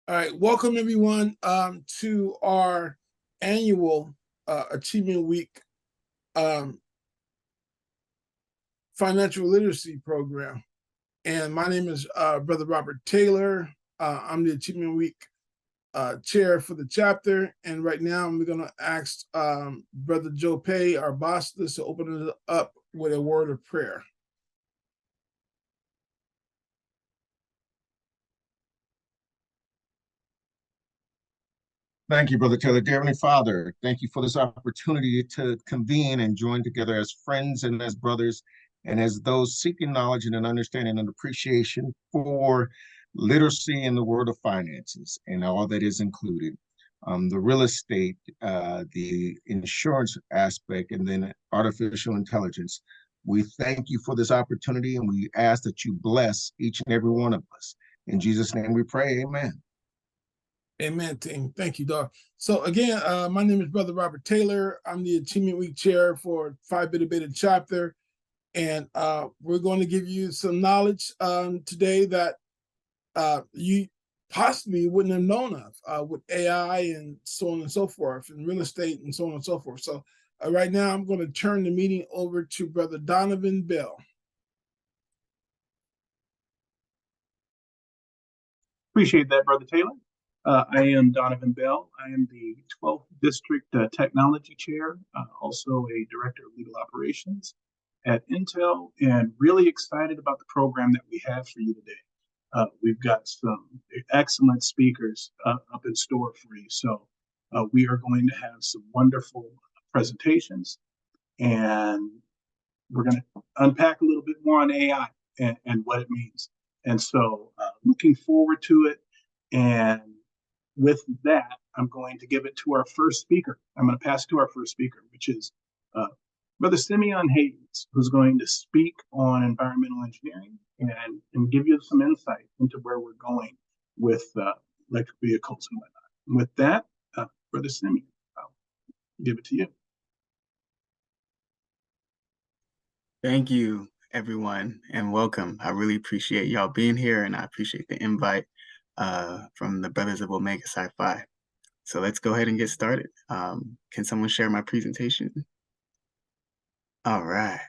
All right, welcome everyone to our annual Achievement Week financial literacy program. And my name is Brother Robert Taylor. I'm the Achievement Week chair for the chapter. And right now I'm going to ask Brother Joe Pay, our boss, to open it up with a word of prayer. Thank you, Brother Taylor. Dear Heavenly Father, thank you for this opportunity to convene and join together as friends and as brothers and as those seeking knowledge and an understanding and appreciation for literacy in the world of finances and all that is included. The real estate, the insurance aspect, and then artificial intelligence. We thank you for this opportunity and we ask that you bless each and every one of us. In Jesus' name we pray, amen. Amen, team. Thank you, Doc. So again, my name is Brother Robert Taylor. I'm the Achievement Week chair for Phi Beta Beta chapter. And we're going to give you some knowledge today that you possibly wouldn't have known of with AI and so on and so forth, and real estate and so on and so forth. So right now, I'm going to turn the meeting over to Brother Donovan Bell. Appreciate that, Brother Taylor. I am Donovan Bell. I am the 12th District Technology Chair, also a Director of Legal Operations at Intel, and really excited about the program that we have for you today. We've got some excellent speakers up in store for you. So we are going to have some wonderful presentations, and we're going to unpack a little bit more on AI and what it means. And so looking forward to it. And with that, I'm going to give it to our first speaker. I'm going to pass to our first speaker, which is Brother Simeon Haynes, who's going to speak on environmental engineering and give you some insight into where we're going with electric vehicles and whatnot. And with that, Brother Simeon, I'll give it to you. Thank you, everyone, and welcome. I really appreciate y'all being here, and I appreciate the invite from the Brothers of Omega Sci-Fi. So let's go ahead and get started. Can someone share my presentation? All right,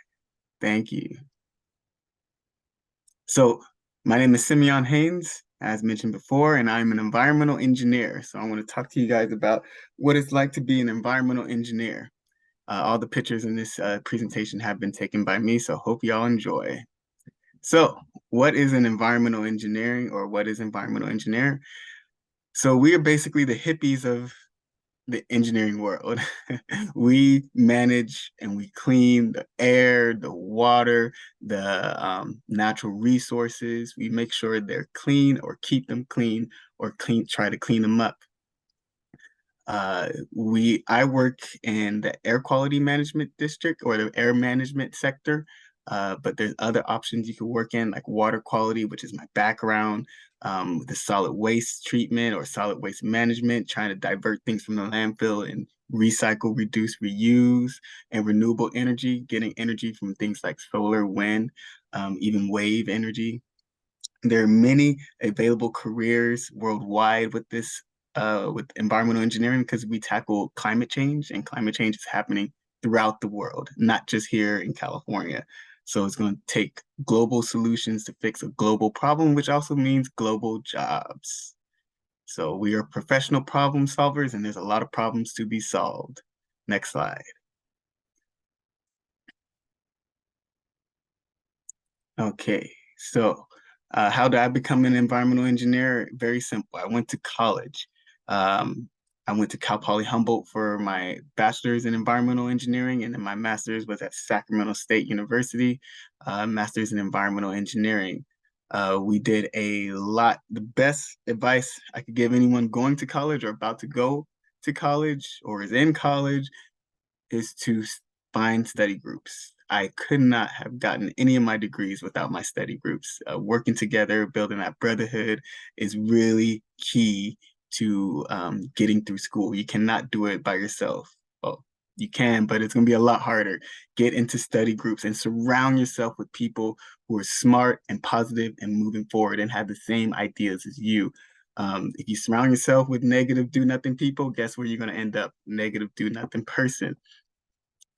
thank you. So my name is Simeon Haynes, as mentioned before, and I'm an environmental engineer. So I want to talk to you guys about what it's like to be an environmental engineer. All the pictures in this presentation have been taken by me, so hope y'all enjoy. So what is an environmental engineering, or what is environmental engineering? So we are basically the hippies of the engineering world. We manage and we clean the air, the water, the natural resources. We make sure they're clean or keep them clean or try to clean them up. I work in the air quality management district, or the air management sector, but there's other options you can work in, like water quality, which is my background, the solid waste treatment or solid waste management, trying to divert things from the landfill and recycle, reduce, reuse, and renewable energy, getting energy from things like solar, wind, even wave energy. There are many available careers worldwide with this, with environmental engineering, because we tackle climate change, and climate change is happening throughout the world, not just here in California. So it's going to take global solutions to fix a global problem, which also means global jobs. So we are professional problem solvers, and there's a lot of problems to be solved. Next slide. Okay, so how did I become an environmental engineer? Very simple. I went to college. I went to Cal Poly Humboldt for my bachelor's in environmental engineering, and then my master's was at Sacramento State University, master's in environmental engineering. We did a lot. The best advice I could give anyone going to college or about to go to college or is in college is to find study groups. I could not have gotten any of my degrees without my study groups. Working together, building that brotherhood is really key to getting through school. You cannot do it by yourself. Well, you can, but it's going to be a lot harder. Get into study groups and surround yourself with people who are smart and positive and moving forward and have the same ideas as you. If you surround yourself with negative do-nothing people, guess where you're going to end up? Negative do-nothing person.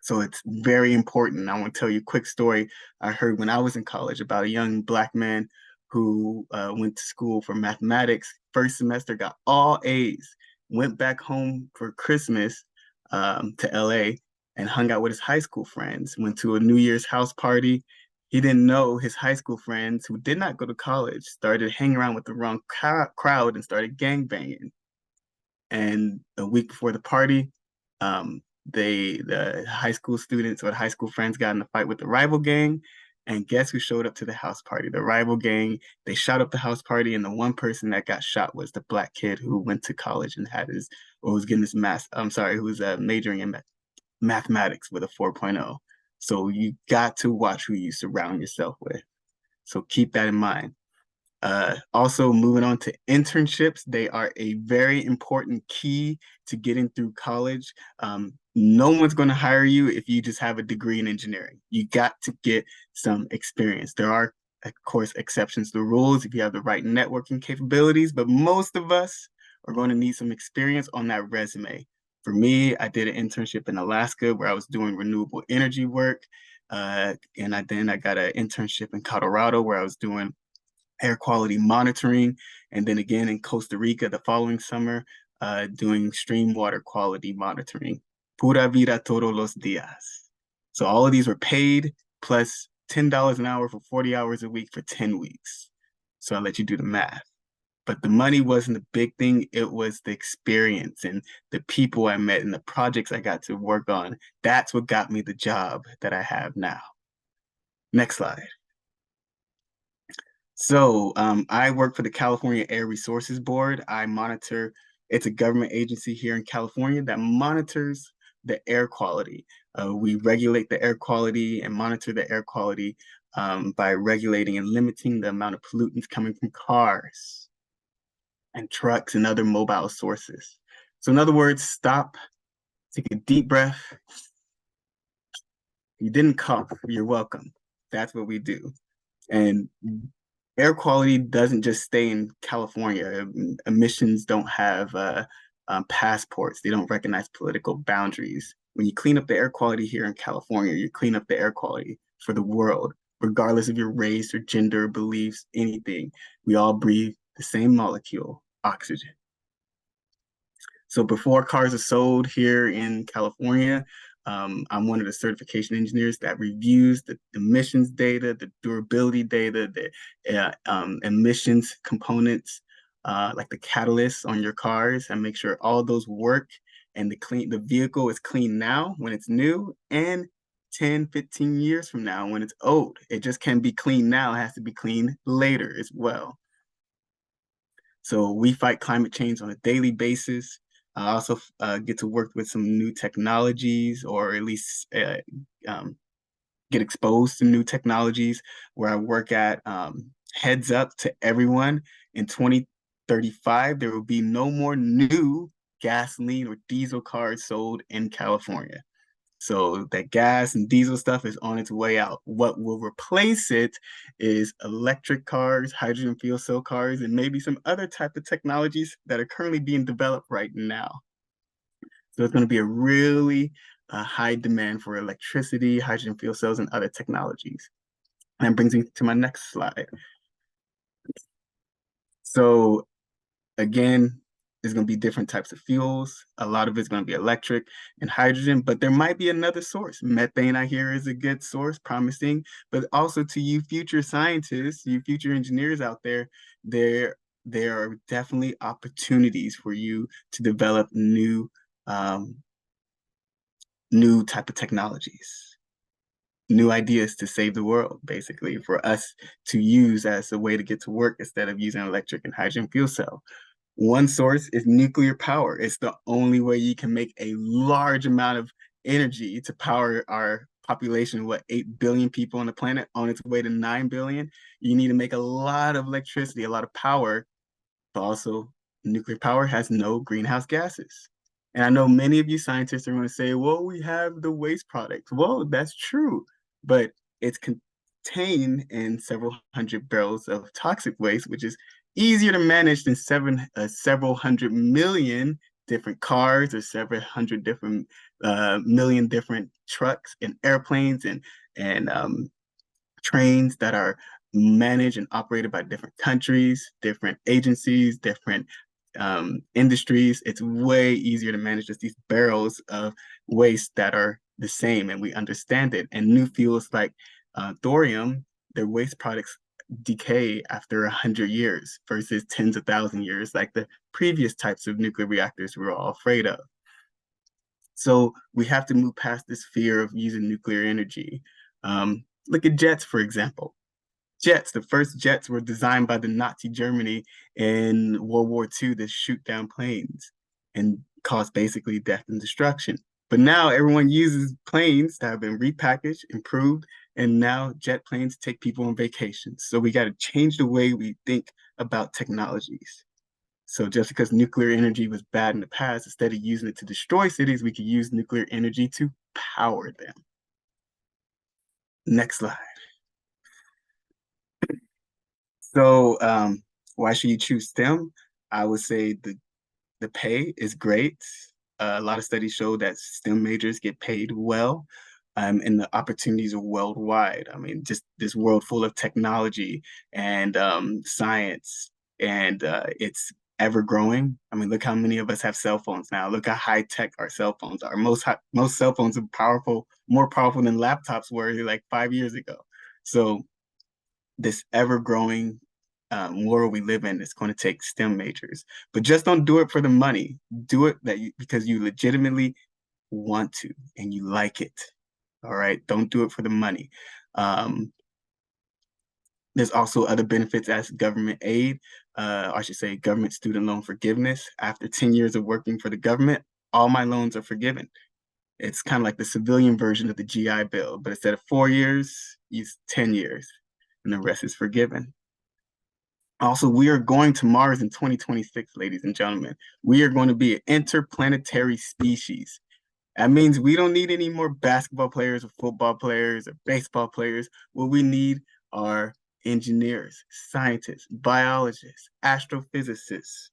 So it's very important. I want to tell you a quick story I heard when I was in college about a young Black man who went to school for mathematics. First semester, got all A's, went back home for Christmas to LA and hung out with his high school friends, went to a New Year's house party. He didn't know his high school friends who did not go to college started hanging around with the wrong crowd and started gangbanging. And a week before the party, the high school students or the high school friends got in a fight with the rival gang. And guess who showed up to the house party? The rival gang. They shot up the house party, and the one person that got shot was the Black kid who went to college and had his, or was getting his who was majoring in mathematics with a 4.0. So you got to watch who you surround yourself with. So keep that in mind. Also, moving on to internships, they are a very important key to getting through college. No one's going to hire you if you just have a degree in engineering. You got to get some experience. There are, of course, exceptions to the rules if you have the right networking capabilities, but most of us are going to need some experience on that resume. For me, I did an internship in Alaska where I was doing renewable energy work. And then I got an internship in Colorado where I was doing air quality monitoring, and then again in Costa Rica the following summer, doing stream water quality monitoring. Pura vida todos los días. So all of these were paid plus $10 an hour for 40 hours a week for 10 weeks. So I'll let you do the math. But the money wasn't the big thing. It was the experience and the people I met and the projects I got to work on. That's what got me the job that I have now. Next slide. So I work for the California Air Resources Board. I monitor, it's a government agency here in California that monitors the air quality. We regulate the air quality and monitor the air quality by regulating and limiting the amount of pollutants coming from cars and trucks and other mobile sources. So in other words, stop, take a deep breath. You didn't cough, you're welcome. That's what we do. And air quality doesn't just stay in California. Emissions don't have passports. They don't recognize political boundaries. When you clean up the air quality here in California, you clean up the air quality for the world, regardless of your race or gender, beliefs, anything. We all breathe the same molecule, oxygen. So before cars are sold here in California, I'm one of the certification engineers that reviews the emissions data, the durability data, the emissions components, like the catalysts on your cars, and make sure all those work and the vehicle is clean now when it's new, and 10, 15 years from now when it's old. It just can't be clean now, it has to be clean later as well. So we fight climate change on a daily basis. I also get to work with some new technologies, or at least get exposed to new technologies, where I work at heads up to everyone. In 2035, there will be no more new gasoline or diesel cars sold in California. So that gas and diesel stuff is on its way out. What will replace it is electric cars, hydrogen fuel cell cars, and maybe some other type of technologies that are currently being developed right now. So it's going to be a really high demand for electricity, hydrogen fuel cells, and other technologies. And that brings me to my next slide. So again, there's going to be different types of fuels. A lot of it's going to be electric and hydrogen, but there might be another source. Methane, I hear, is a good source, promising. But also to you future scientists, you future engineers out there, there are definitely opportunities for you to develop new type of technologies, new ideas to save the world, basically, for us to use as a way to get to work instead of using electric and hydrogen fuel cell. One source is nuclear power. It's the only way you can make a large amount of energy to power our population, 8 billion people on the planet, on its way to 9 billion. You need to make a lot of electricity, a lot of power, but also nuclear power has no greenhouse gases. And I know many of you scientists are going to say, well, we have the waste products. Well, that's true, but it's contained in several hundred barrels of toxic waste, which is easier to manage than several hundred million different cars or several hundred different million different trucks and airplanes and trains that are managed and operated by different countries, different agencies, different industries. It's way easier to manage just these barrels of waste that are the same, and we understand it. And new fuels like thorium, their waste products decay after 100 years versus tens of thousand years, like the previous types of nuclear reactors we were all afraid of. So we have to move past this fear of using nuclear energy. Look at jets, for example. Jets, the first jets were designed by the Nazi Germany in World War II to shoot down planes and cause basically death and destruction. But now everyone uses planes that have been repackaged, improved, and now jet planes take people on vacations. So we got to change the way we think about technologies. So just because nuclear energy was bad in the past, instead of using it to destroy cities, we could use nuclear energy to power them. Next slide. So why should you choose STEM? I would say the pay is great. A lot of studies show that STEM majors get paid well, and the opportunities are worldwide. I mean, just this world full of technology and science, and it's ever growing. I mean, look how many of us have cell phones now. Look how high tech our cell phones are. Most cell phones are powerful, more powerful than laptops were like 5 years ago. So this ever growing world we live in is going to take STEM majors, but just don't do it for the money. Do it because you legitimately want to and you like it. All right, don't do it for the money. There's also other benefits as government aid. I should say government student loan forgiveness. After 10 years of working for the government, all my loans are forgiven. It's kind of like the civilian version of the GI Bill, but instead of 4 years, it's 10 years, and the rest is forgiven. Also, we are going to Mars in 2026, ladies and gentlemen. We are going to be an interplanetary species. That means we don't need any more basketball players or football players or baseball players. What we need are engineers, scientists, biologists, astrophysicists.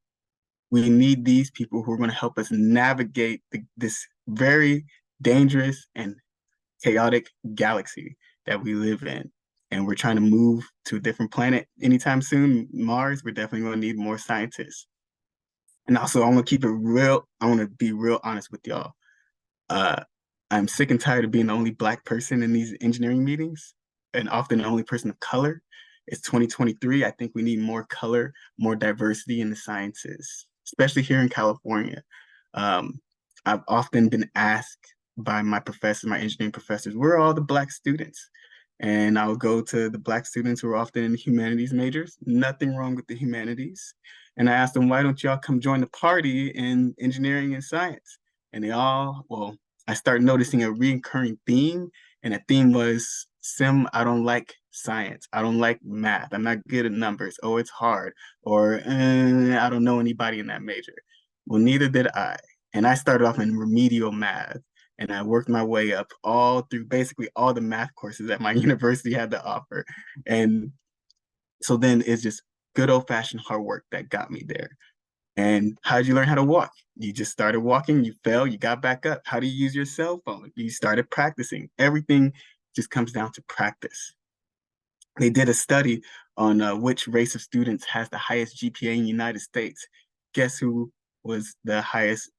We need these people who are going to help us navigate this very dangerous and chaotic galaxy that we live in. And we're trying to move to a different planet anytime soon. Mars, we're definitely going to need more scientists. And also, I want to keep it real. I want to be real honest with y'all. I'm sick and tired of being the only Black person in these engineering meetings and often the only person of color. It's 2023. I think we need more color, more diversity in the sciences, especially here in California. I've often been asked by my professors, my engineering professors, where are all the Black students? And I'll go to the Black students who are often in the humanities majors. Nothing wrong with the humanities. And I asked them, why don't y'all come join the party in engineering and science? And they all, well, I started noticing a recurring theme. And the theme was, Sim, I don't like science. I don't like math. I'm not good at numbers. Oh, it's hard. Or I don't know anybody in that major. Well, neither did I. And I started off in remedial math. And I worked my way up all through basically all the math courses that my university had to offer. And so then it's just good old-fashioned hard work that got me there. And how did you learn how to walk? You just started walking, you fell, you got back up. How do you use your cell phone? You started practicing. Everything just comes down to practice. They did a study on which race of students has the highest GPA in the United States. Guess who was the highest,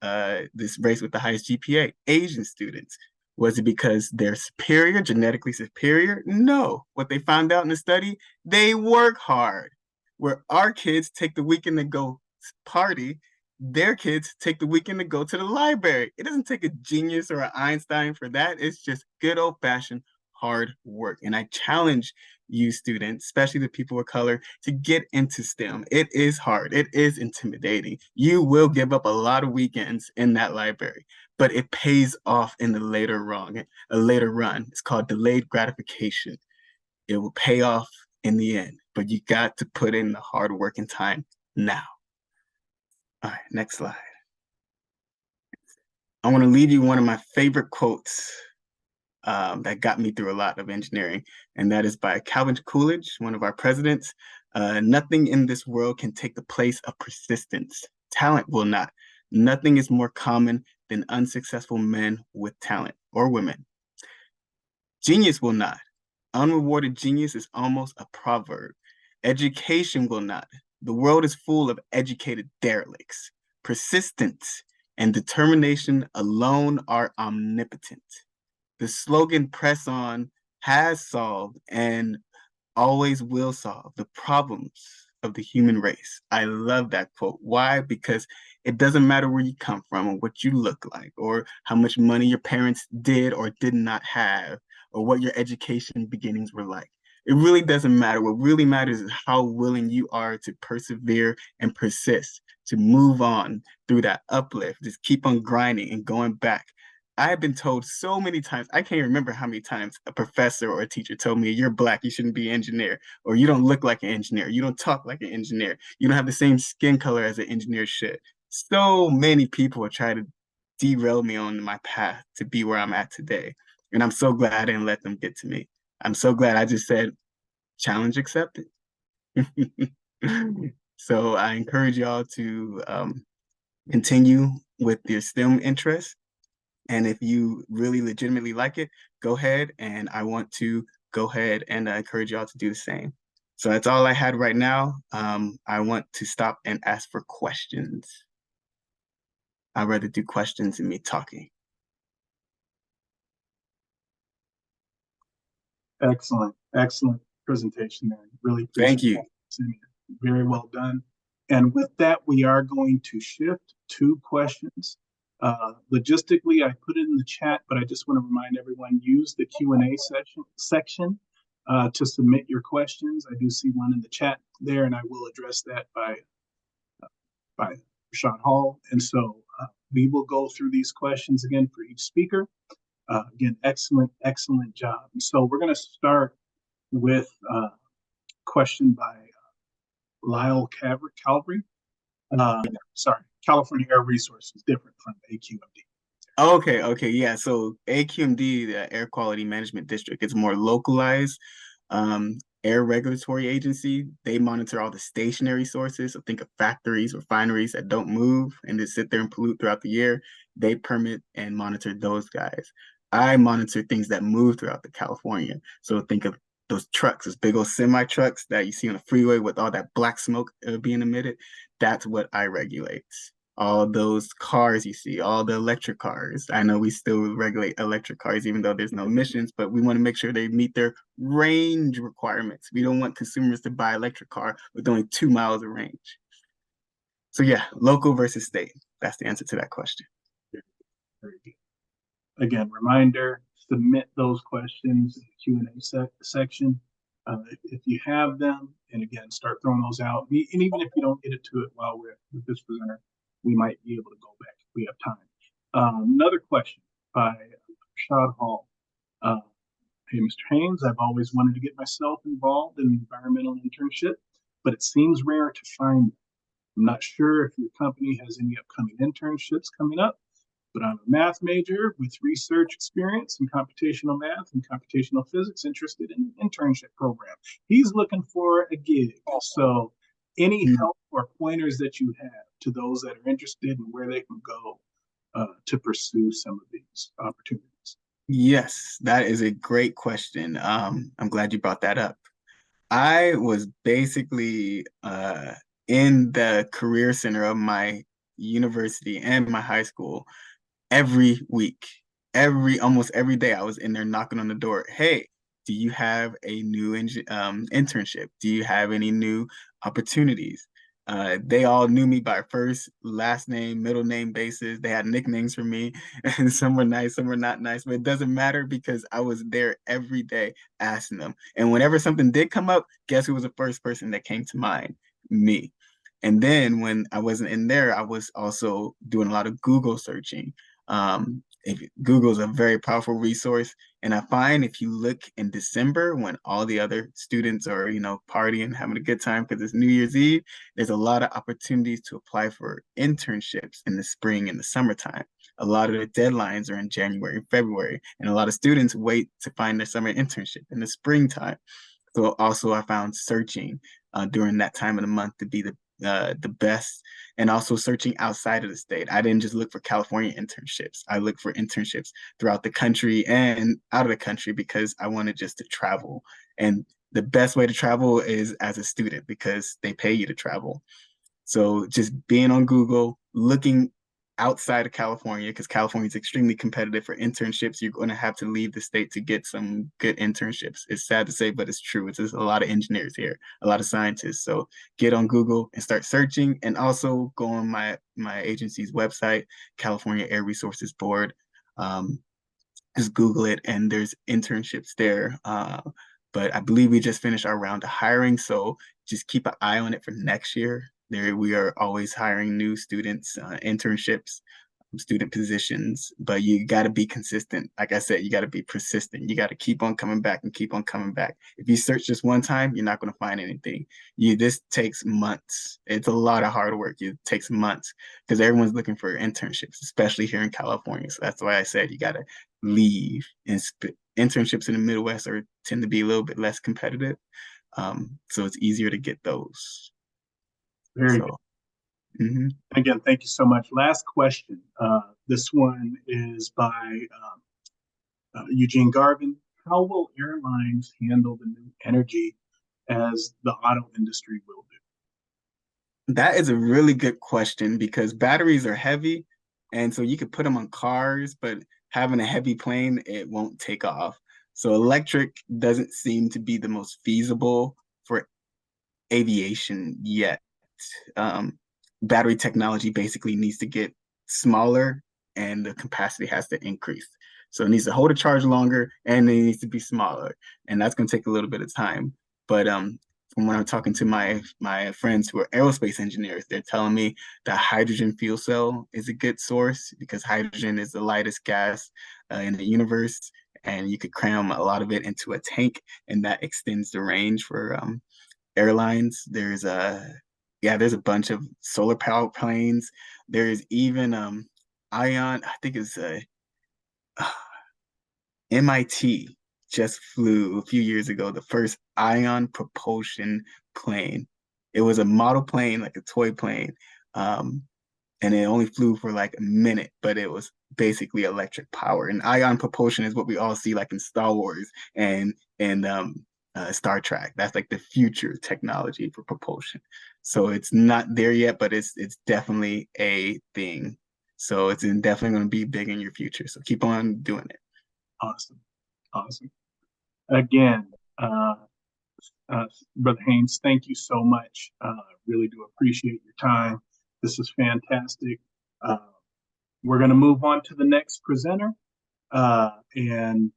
this race with the highest GPA? Asian students. Was it because they're superior, genetically superior? No. What they found out in the study, they work hard. Where our kids take the weekend to go party, their kids take the weekend to go to the library. It doesn't take a genius or an Einstein for that. It's just good old-fashioned hard work. And I challenge you students, especially the people of color, to get into STEM. It is hard. It is intimidating. You will give up a lot of weekends in that library, but it pays off in the later run. It's called delayed gratification. It will pay off in the end, but you got to put in the hard work and time now. All right, next slide. I want to leave you one of my favorite quotes that got me through a lot of engineering, and that is by Calvin Coolidge, one of our presidents. Nothing in this world can take the place of persistence. Talent will not. Nothing is more common than unsuccessful men with talent or women. Genius will not. Unrewarded genius is almost a proverb. Education will not. The world is full of educated derelicts. Persistence and determination alone are omnipotent. The slogan "Press On" has solved and always will solve the problems of the human race. I love that quote. Why? Because it doesn't matter where you come from or what you look like or how much money your parents did or did not have or what your education beginnings were like. It really doesn't matter. What really matters is how willing you are to persevere and persist, to move on through that uplift, just keep on grinding and going back. I have been told so many times, I can't remember how many times a professor or a teacher told me, "You're Black, you shouldn't be an engineer," or "You don't look like an engineer, you don't talk like an engineer, you don't have the same skin color as an engineer should." So many people are trying to derail me on my path to be where I'm at today. And I'm so glad I didn't let them get to me. I'm so glad I just said, challenge accepted. So I encourage y'all to continue with your STEM interests. And if you really legitimately like it, go ahead. And I want to go ahead and encourage y'all to do the same. So that's all I had right now. I want to stop and ask for questions. I'd rather do questions than me talking. Excellent, excellent presentation there. Really appreciate Thank you. it. Very well done. And with that, we are going to shift to questions. Logistically, I put it in the chat, but I just want to remind everyone, use the Q&A section to submit your questions. I do see one in the chat there, and I will address that by Rashad Hall. And so we will go through these questions again for each speaker. Again, excellent, excellent job. And so we're going to start with a question by Lyle Calvary. Sorry, California Air Resources, different from AQMD. Okay, yeah. So AQMD, the Air Quality Management District, is more localized air regulatory agency. They monitor all the stationary sources. So think of factories, refineries that don't move and just sit there and pollute throughout the year. They permit and monitor those guys. I monitor things that move throughout the California. So think of those trucks, those big old semi trucks that you see on the freeway with all that black smoke being emitted. That's what I regulate. All those cars you see, all the electric cars. I know we still regulate electric cars, even though there's no emissions, but we want to make sure they meet their range requirements. We don't want consumers to buy an electric car with only 2 miles of range. So yeah, local versus state. That's the answer to that question. Very good. Again, reminder, submit those questions in the Q&A section if you have them, and again, start throwing those out. And even if you don't get it to it while we're with this presenter, we might be able to go back if we have time. Another question by Rashad Hall. Hey, Mr. Haynes, I've always wanted to get myself involved in an environmental internship, but it seems rare to find them. I'm not sure if your company has any upcoming internships coming up, but I'm a math major with research experience in computational math and computational physics, interested in an internship program. He's looking for a gig. So any help or pointers that you have to those that are interested and where they can go to pursue some of these opportunities? Yes, that is a great question. I'm glad you brought that up. I was basically in the career center of my university and my high school every week. Almost every day I was in there knocking on the door. Hey, do you have a new internship? Do you have any new opportunities? They all knew me by first, last name, middle name basis. They had nicknames for me, and some were nice, some were not nice, but it doesn't matter because I was there every day asking them. And whenever something did come up, guess who was the first person that came to mind? Me. And then when I wasn't in there, I was also doing a lot of Google searching. Google is a very powerful resource. And I find if you look in December when all the other students are, partying, having a good time because it's New Year's Eve, there's a lot of opportunities to apply for internships in the spring and the summertime. A lot of the deadlines are in January and February, and a lot of students wait to find their summer internship in the springtime. So also I found searching during that time of the month to be the best, and also searching outside of the state. I didn't just look for California internships. I looked for internships throughout the country and out of the country because I wanted just to travel. And the best way to travel is as a student because they pay you to travel. So just being on Google, looking outside of California, because California is extremely competitive for internships. You're going to have to leave the state to get some good internships. It's sad to say, but it's true. It's just a lot of engineers here, a lot of scientists. So get on Google and start searching, and also go on my agency's website, California Air Resources Board. Just Google it, and there's internships there. But I believe we just finished our round of hiring, so just keep an eye on it for next year. There, we are always hiring new students, internships, student positions, but you got to be consistent. Like I said, you got to be persistent. You got to keep on coming back and keep on coming back. If you search just one time, you're not going to find anything. This takes months. It's a lot of hard work. It takes months because everyone's looking for internships, especially here in California. So that's why I said you got to leave. And internships in the Midwest tend to be a little bit less competitive. So it's easier to get those. Very good. Mm-hmm. Again, thank you so much. Last question. This one is by Eugene Garvin. How will airlines handle the new energy as the auto industry will do? That is a really good question because batteries are heavy, and so you could put them on cars, but having a heavy plane, it won't take off. So electric doesn't seem to be the most feasible for aviation yet. Battery technology basically needs to get smaller, and the capacity has to increase. So it needs to hold a charge longer, and it needs to be smaller, and that's going to take a little bit of time. But from when I'm talking to my friends who are aerospace engineers, they're telling me that hydrogen fuel cell is a good source because hydrogen is the lightest gas in the universe, and you could cram a lot of it into a tank, and that extends the range for airlines. There's a bunch of solar powered planes. There's even Ion, I think it's MIT just flew a few years ago the first ion propulsion plane. It was a model plane, like a toy plane. And it only flew for like a minute, but it was basically electric power. And ion propulsion is what we all see like in Star Wars and Star Trek. That's like the future technology for propulsion. So it's not there yet, but it's definitely a thing. So it's definitely going to be big in your future. So keep on doing it. Awesome. Again, Brother Haynes, thank you so much. Really do appreciate your time. This is fantastic. We're going to move on to the next presenter. And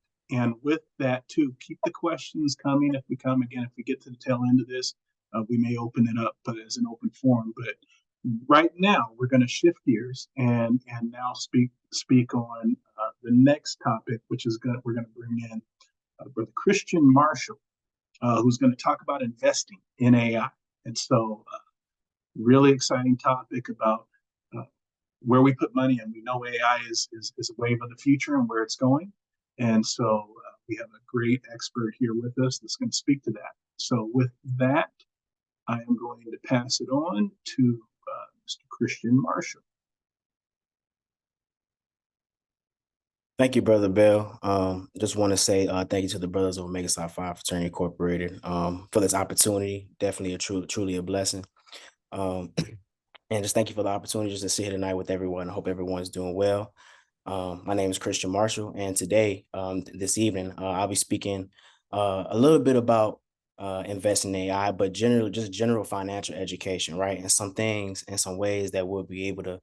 with that too, keep the questions coming. If we get to the tail end of this, we may open it up as an open forum. But right now, we're going to shift gears and now speak on the next topic, which is we're going to bring in Brother Christian Marshall, who's going to talk about investing in AI. And so, really exciting topic about where we put money, and we know AI is a wave of the future and where it's going. And so we have a great expert here with us that's going to speak to that. So with that, I am going to pass it on to Mr. Christian Marshall. Thank you, Brother Bell. Just want to say thank you to the brothers of Omega Psi Phi Fraternity Incorporated for this opportunity. Definitely truly a blessing. And just thank you for the opportunity just to sit here tonight with everyone. I hope everyone's doing well. My name is Christian Marshall, and today, this evening, I'll be speaking a little bit about investing in AI, but just general financial education, right? And some things and some ways that we'll be able to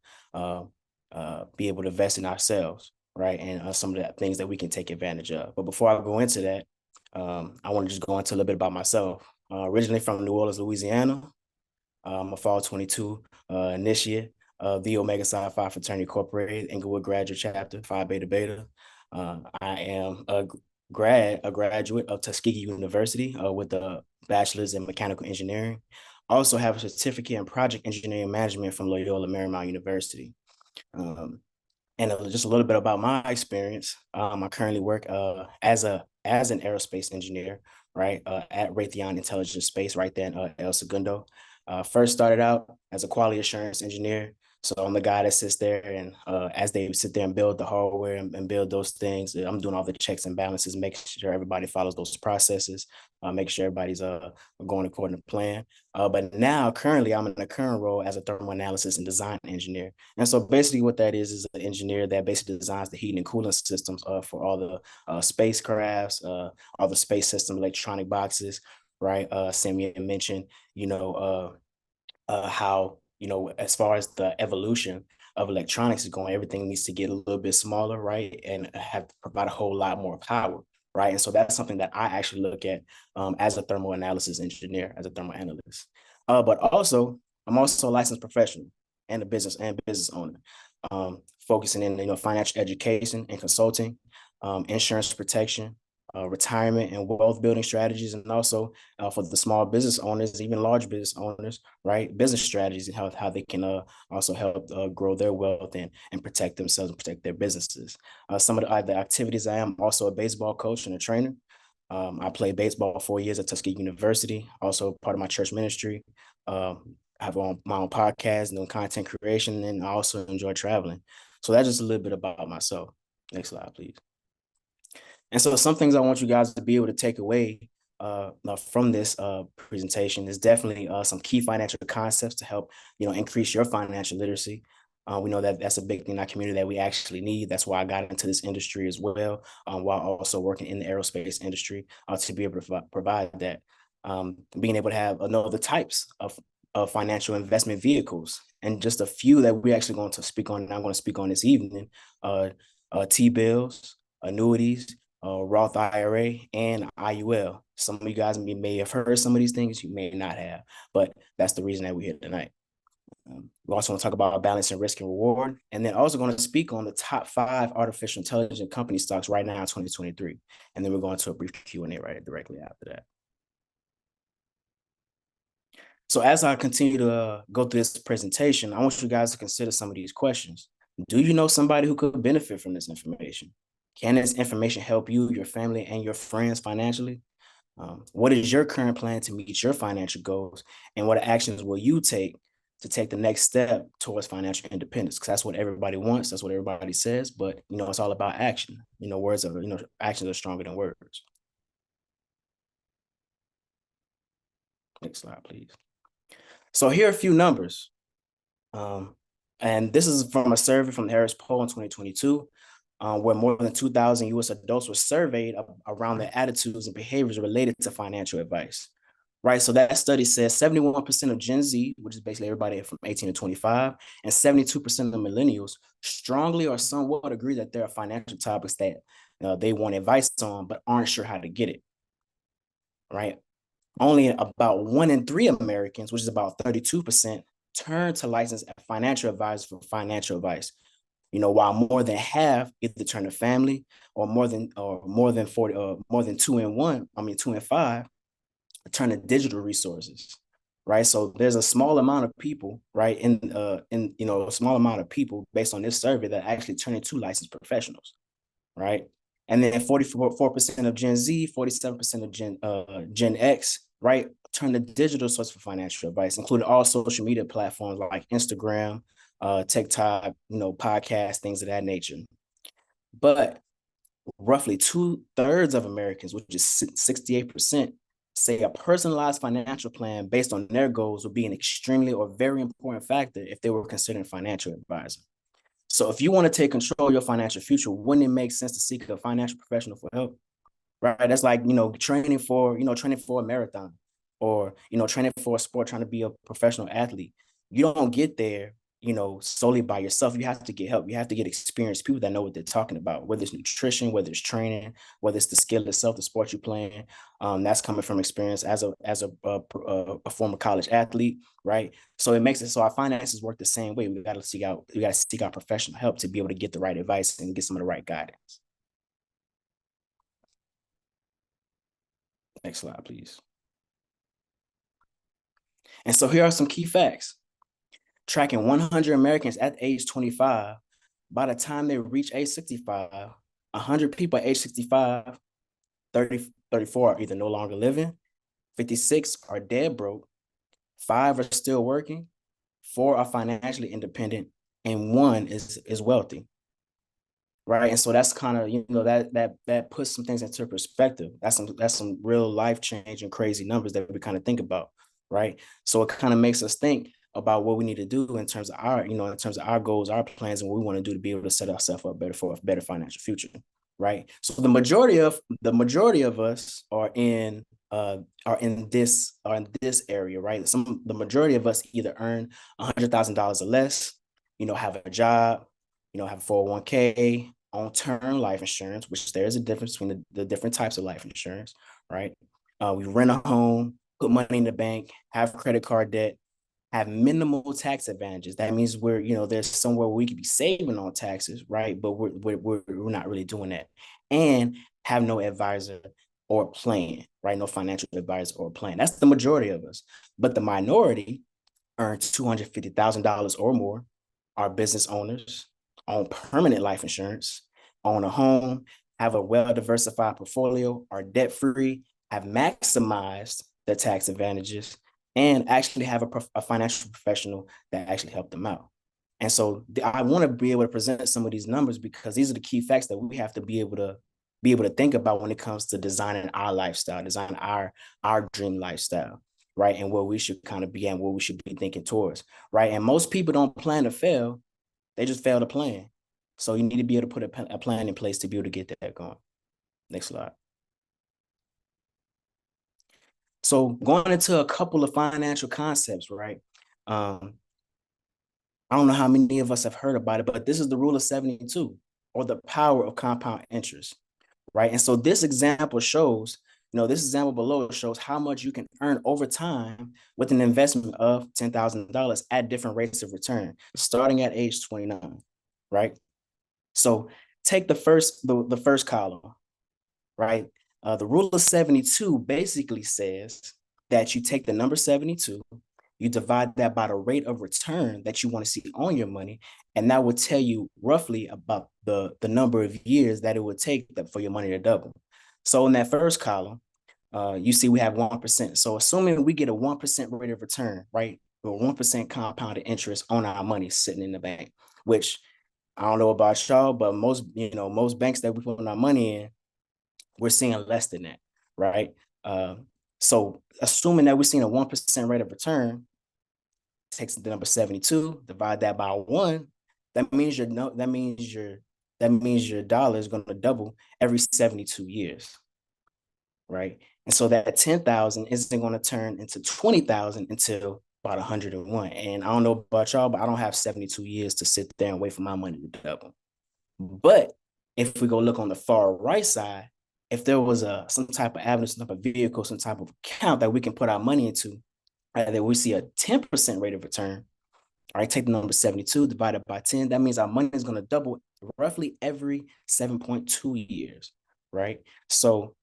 invest in ourselves, right? And some of the things that we can take advantage of. But before I go into that, I want to just go into a little bit about myself. Originally from New Orleans, Louisiana. I'm a Fall 22 initiate of the Omega Psi Phi Fraternity Incorporated, Inglewood Graduate Chapter, Phi Beta Beta. I am a graduate of Tuskegee University with a bachelor's in mechanical engineering. I also have a certificate in project engineering management from Loyola Marymount University. And just a little bit about my experience. I currently work as an aerospace engineer right, at Raytheon Intelligence Space right there in El Segundo. First started out as a quality assurance engineer. So I'm the guy that sits there and as they sit there and build the hardware and build those things, I'm doing all the checks and balances, making sure everybody follows those processes, making sure everybody's going according to plan. But now currently I'm in the current role as a thermal analysis and design engineer. And so basically what that is an engineer that basically designs the heating and cooling systems for all the spacecrafts, all the space system electronic boxes, right? Sam mentioned, how, as far as the evolution of electronics is going, everything needs to get a little bit smaller, right? And have to provide a whole lot more power, right? And so that's something that I actually look at as a thermal analysis engineer, as a thermal analyst. But also, I'm also a licensed professional and a business owner, focusing in, financial education and consulting, insurance protection, retirement and wealth building strategies, and also for the small business owners, even large business owners, right? Business strategies and how they can also help grow their wealth and protect themselves and protect their businesses. Some of the activities, I am also a baseball coach and a trainer. I played baseball 4 years at Tuskegee University, also part of my church ministry. I have my own podcast, doing content creation, and I also enjoy traveling. So that's just a little bit about myself. Next slide, please. And so some things I want you guys to be able to take away from this presentation is definitely some key financial concepts to help, increase your financial literacy. We know that that's a big thing in our community that we actually need. That's why I got into this industry as well, while also working in the aerospace industry to be able to provide that. Being able to know the types of financial investment vehicles, and just a few that we're actually going to speak on, and I'm going to speak on this evening, T-bills, annuities, Roth IRA, and IUL. Some of you guys may have heard some of these things, you may not have, but that's the reason that we're here tonight. We're also going to talk about balancing risk and reward, and then also going to speak on the top 5 artificial intelligence company stocks right now in 2023. And then we're going to a brief Q&A right directly after that. So as I continue to go through this presentation, I want you guys to consider some of these questions. Do you know somebody who could benefit from this information? Can this information help you, your family, and your friends financially? What is your current plan to meet your financial goals? And what actions will you take to take the next step towards financial independence? Because that's what everybody wants. That's what everybody says. But, it's all about action. Actions are stronger than words. Next slide, please. So here are a few numbers. And this is from a survey from the Harris Poll in 2022, where more than 2,000 U.S. adults were surveyed around their attitudes and behaviors related to financial advice, right? So that study says 71% of Gen Z, which is basically everybody from 18 to 25, and 72% of millennials strongly or somewhat agree that there are financial topics that they want advice on, but aren't sure how to get it, right? Only about 1 in 3 Americans, which is about 32%, turn to licensed financial advisors for financial advice. While more than half either turn to family or more than 2 in 5 turn to digital resources, right? So there's a small amount of people, right, a small amount of people based on this survey that actually turn into licensed professionals, right? And then 44% of Gen Z, 47% of Gen X, right, turn to digital sources for financial advice, including all social media platforms like Instagram, TikTok, podcasts, things of that nature. But roughly 2/3 of Americans, which is 68%, say a personalized financial plan based on their goals would be an extremely or very important factor if they were considering financial advisor. So if you want to take control of your financial future, wouldn't it make sense to seek a financial professional for help? Right? That's like, training for a marathon, or, training for a sport, trying to be a professional athlete. You don't get there, solely by yourself. You have to get help. You have to get experienced people that know what they're talking about, whether it's nutrition, whether it's training, whether it's the skill itself, the sport you're playing. That's coming from experience as a former college athlete, right? So it makes it so our finances work the same way. We got to seek out professional help to be able to get the right advice and get some of the right guidance. Next slide, please. And so here are some key facts. Tracking 100 Americans at age 25, by the time they reach age 65, 100 people at age 65 30, 34 are either no longer living, 56 are dead broke, 5 are still working, 4 are financially independent, and 1 is wealthy. Right. And so that's kind of, that puts some things into perspective. That's some real life changing crazy numbers that we kind of think about. Right. So it kind of makes us think about what we need to do in terms of our goals, our plans, and what we want to do to be able to set ourselves up better for a better financial future. Right. So the majority of us are in this area, right? The majority of us either earn $100,000 or less, have a job, have a 401k, on term life insurance, which there is a difference between the different types of life insurance, right? We rent a home, put money in the bank, have credit card debt, have minimal tax advantages. That means there's somewhere we could be saving on taxes, right? But we're not really doing that, and have no advisor or plan, right? No financial advisor or plan. That's the majority of us, but the minority earn $250,000 or more, are business owners, own permanent life insurance, own a home, have a well-diversified portfolio, are debt-free, have maximized the tax advantages, and actually have a financial professional that actually helped them out. And so I want to be able to present some of these numbers because these are the key facts that we have to be able to think about when it comes to designing our lifestyle, designing our dream lifestyle, right? And where we should kind of be and what we should be thinking towards, right? And most people don't plan to fail. They just fail to plan. So you need to be able to put a plan in place to be able to get that going. Next slide. So going into a couple of financial concepts, right? I don't know how many of us have heard about it, but this is the rule of 72, or the power of compound interest, right? And so this example shows, this example below shows how much you can earn over time with an investment of $10,000 at different rates of return, starting at age 29, right? So take the first column, right? The rule of 72 basically says that you take the number 72, you divide that by the rate of return that you want to see on your money, and that will tell you roughly about the number of years that it would take for your money to double. So in that first column, you see we have 1%. So assuming we get a 1% rate of return, right? Or 1% compounded interest on our money sitting in the bank, which I don't know about y'all, but most banks that we put our money in, we're seeing less than that, right? So assuming that we're seeing a 1% rate of return, takes the number 72, divide that by 1, that means your dollar is going to double every 72 years, right? And so that 10,000 isn't going to turn into 20,000 until about 101. And I don't know about y'all, but I don't have 72 years to sit there and wait for my money to double. But if we go look on the far right side, if there was some type of avenue, some type of vehicle, some type of account that we can put our money into, right, that we see a 10% rate of return, all right, take the number 72 divided by 10, that means our money is going to double roughly every 7.2 years, right? So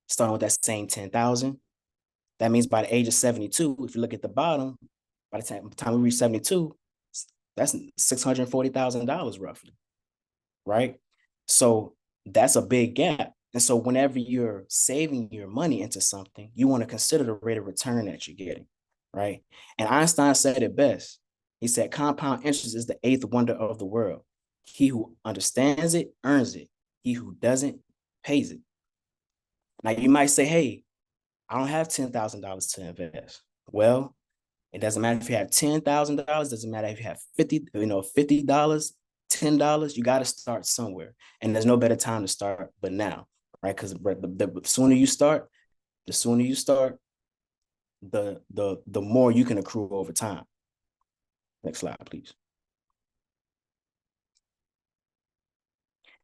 starting with that same 10,000, that means by the age of 72, if you look at the bottom, by the time we reach 72, that's $640,000 roughly, right? So that's a big gap. And so whenever you're saving your money into something, you want to consider the rate of return that you're getting, right? And Einstein said it best. He said, compound interest is the 8th wonder of the world. He who understands it earns it. He who doesn't pays it. Now you might say, hey, I don't have $10,000 to invest. Well, it doesn't matter if you have $10,000. Doesn't matter if you have $50, $10. You got to start somewhere, and there's no better time to start but now, right? Because the sooner you start, the more you can accrue over time. Next slide, please.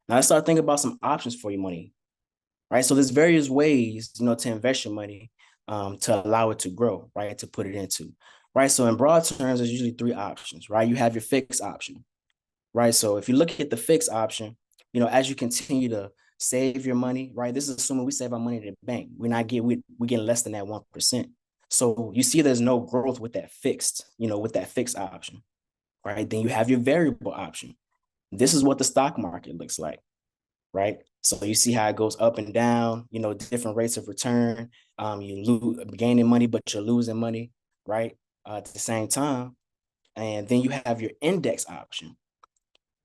Now let's start thinking about some options for your money, right? So there's various ways, to invest your money, to allow it to grow, right? To put it into, right? So in broad terms, there's usually 3 options, right? You have your fixed option, right? So if you look at the fixed option, as you continue to save your money, right? This is assuming we save our money in the bank. We get less than that 1%. So you see there's no growth with that fixed option, right? Then you have your variable option. This is what the stock market looks like, right? So you see how it goes up and down, different rates of return. You gaining money, but you're losing money, right? At the same time. And then you have your index option.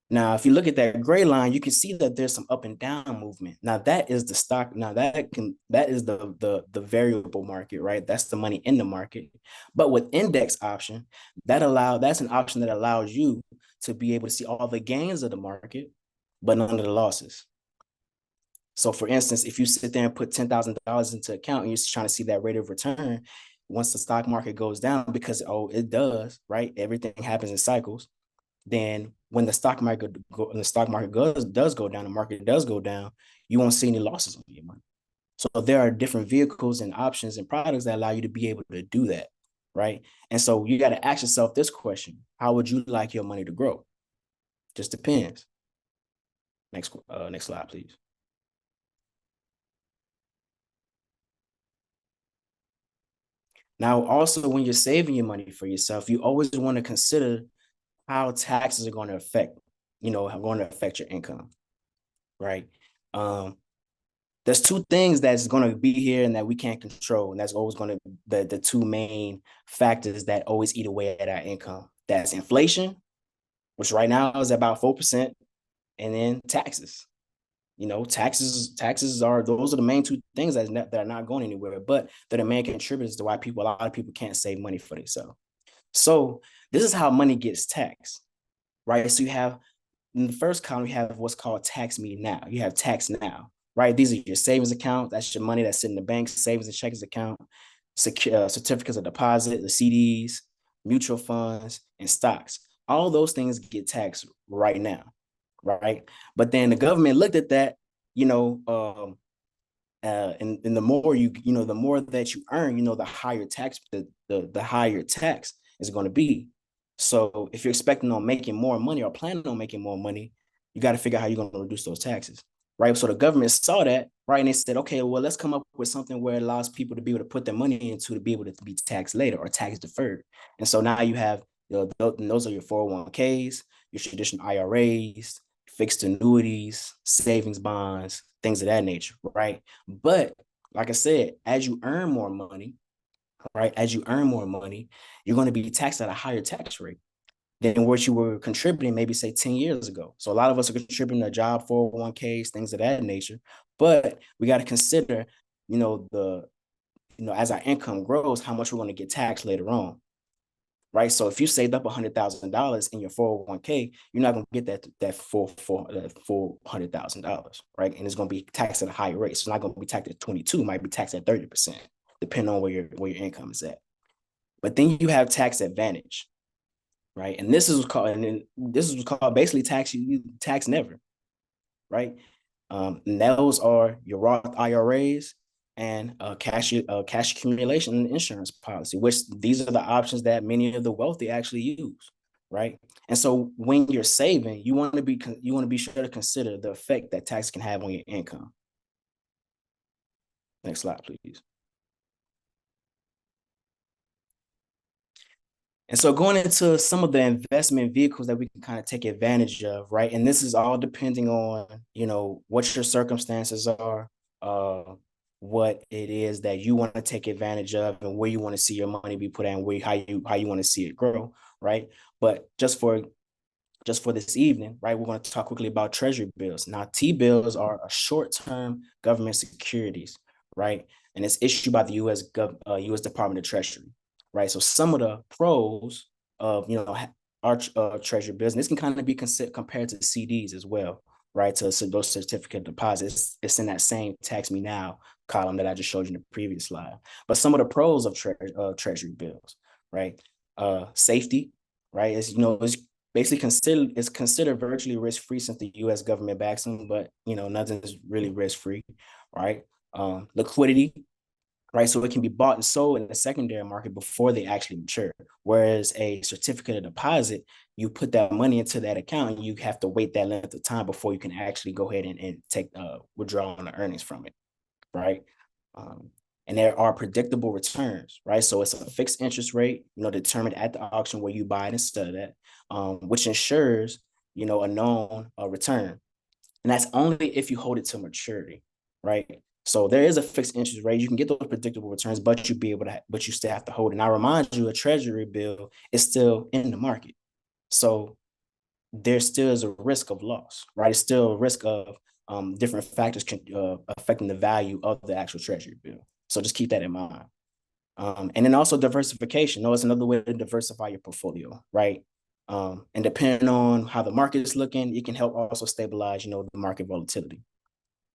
Now, if you look at that gray line, you can see that there's some up and down movement. Now, that is the stock. Now, that is the variable market, right? That's the money in the market. But with index option, that's an option that allows you to be able to see all the gains of the market, but none of the losses. So, for instance, if you sit there and put $10,000 into account and you're just trying to see that rate of return, once the stock market goes down, because it does, right? Everything happens in cycles. Then when the stock market does go down, the market does go down, you won't see any losses on your money. So there are different vehicles and options and products that allow you to be able to do that, right? And so you got to ask yourself this question: how would you like your money to grow? Just depends. Next slide, please. Now, also, when you're saving your money for yourself, you always want to consider how taxes are going to affect your income, right? There's two things that's going to be here and that we can't control, and that's always going to be the two main factors that always eat away at our income. That's inflation, which right now is about 4%, and then taxes. Taxes are those are the main two things that are not going anywhere, but they're the main contributors to why a lot of people can't save money for themselves. So this is how money gets taxed, right? So you have in the first column, you have what's called tax me now. You have tax now, right? These are your savings account. That's your money that's sitting in the bank, savings and checkings account, certificates of deposit, the CDs, mutual funds, and stocks. All those things get taxed right now, right? But then the government looked at that, and the more the more that you earn, the higher tax, the higher tax is going to be. So if you're expecting on making more money or planning on making more money, you got to figure out how you're going to reduce those taxes, right? So the government saw that, right? And they said, okay, well, let's come up with something where it allows people to be able to put their money into to be able to be taxed later or tax deferred. And so now you have, those are your 401ks, your traditional IRAs, fixed annuities, savings bonds, things of that nature, right? But like I said, as you earn more money, right? As you earn more money, you're going to be taxed at a higher tax rate than what you were contributing maybe say 10 years ago. So a lot of us are contributing to job 401ks, things of that nature. But we got to consider, as our income grows, how much we're going to get taxed later on. Right. So if you saved up $100,000 in your 401k, you're not going to get that full $100,000, right? And it's going to be taxed at a higher rate. So it's not going to be taxed at 22, might be taxed at 30%, depending on where your income is at. But then you have tax advantage, right? And this is called basically tax never, right? And those are your Roth IRAs and cash accumulation and insurance policy, which these are the options that many of the wealthy actually use, right? And so when you're saving, you want to be sure to consider the effect that tax can have on your income. Next slide, please. And so going into some of the investment vehicles that we can kind of take advantage of, right? And this is all depending on, what your circumstances are, what it is that you want to take advantage of, and where you want to see your money be put in, how you want to see it grow, right? But just for this evening, right, we're going to talk quickly about treasury bills. Now, T-bills are a short-term government securities, right? And it's issued by the U.S. Department of Treasury, right? So some of the pros of, our treasury bills, and this can kind of be compared to CDs as well, right? So those certificate deposits, it's in that same tax me now column that I just showed you in the previous slide. But some of the pros of treasury bills, right? Safety, right? It's basically considered virtually risk-free since the U.S. government backs them, but nothing is really risk-free, right? Liquidity, right? So it can be bought and sold in the secondary market before they actually mature. Whereas a certificate of deposit, you put that money into that account and you have to wait that length of time before you can actually go ahead and take withdraw on the earnings from it, right? And there are predictable returns, right? So it's a fixed interest rate, determined at the auction where you buy it and sell that, which ensures, a known return. And that's only if you hold it to maturity, right? So there is a fixed interest rate. You can get those predictable returns, but but you still have to hold it. And I remind you, a treasury bill is still in the market. So there still is a risk of loss, right? It's still a risk of different factors affecting the value of the actual treasury bill. So just keep that in mind. And then also diversification. No, it's another way to diversify your portfolio, right? And depending on how the market is looking, it can help also stabilize, the market volatility,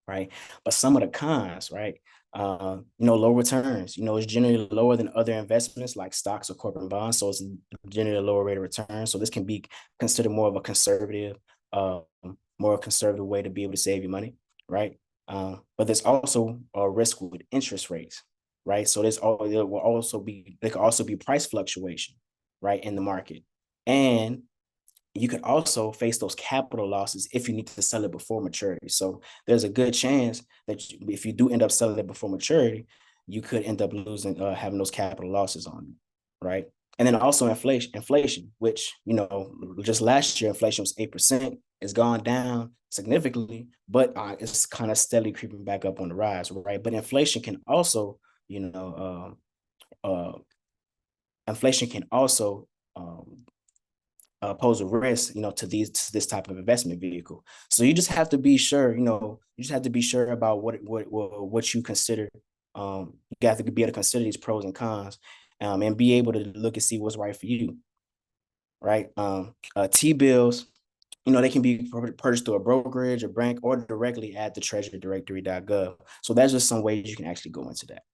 right? But some of the cons, right? Low returns, it's generally lower than other investments like stocks or corporate bonds. So it's generally a lower rate of return. So this can be considered more of a more conservative way to be able to save your money, right? But there's also a risk with interest rates, right? So there could also be price fluctuation, right, in the market. And you could also face those capital losses if you need to sell it before maturity. So there's a good chance that if you do end up selling it before maturity, you could end up losing, having those capital losses on you, right? And then also inflation, which, just last year, inflation was 8%. It's gone down significantly, but it's kind of steadily creeping back up on the rise, right? But inflation can also, inflation can also pose a risk, to this type of investment vehicle. So you just have to be sure, about what you consider. You have to be able to consider these pros and cons, and be able to look and see what's right for you, right? T-bills, they can be purchased through a brokerage, a bank, or directly at the treasurydirectory.gov. So that's just some ways you can actually go into that.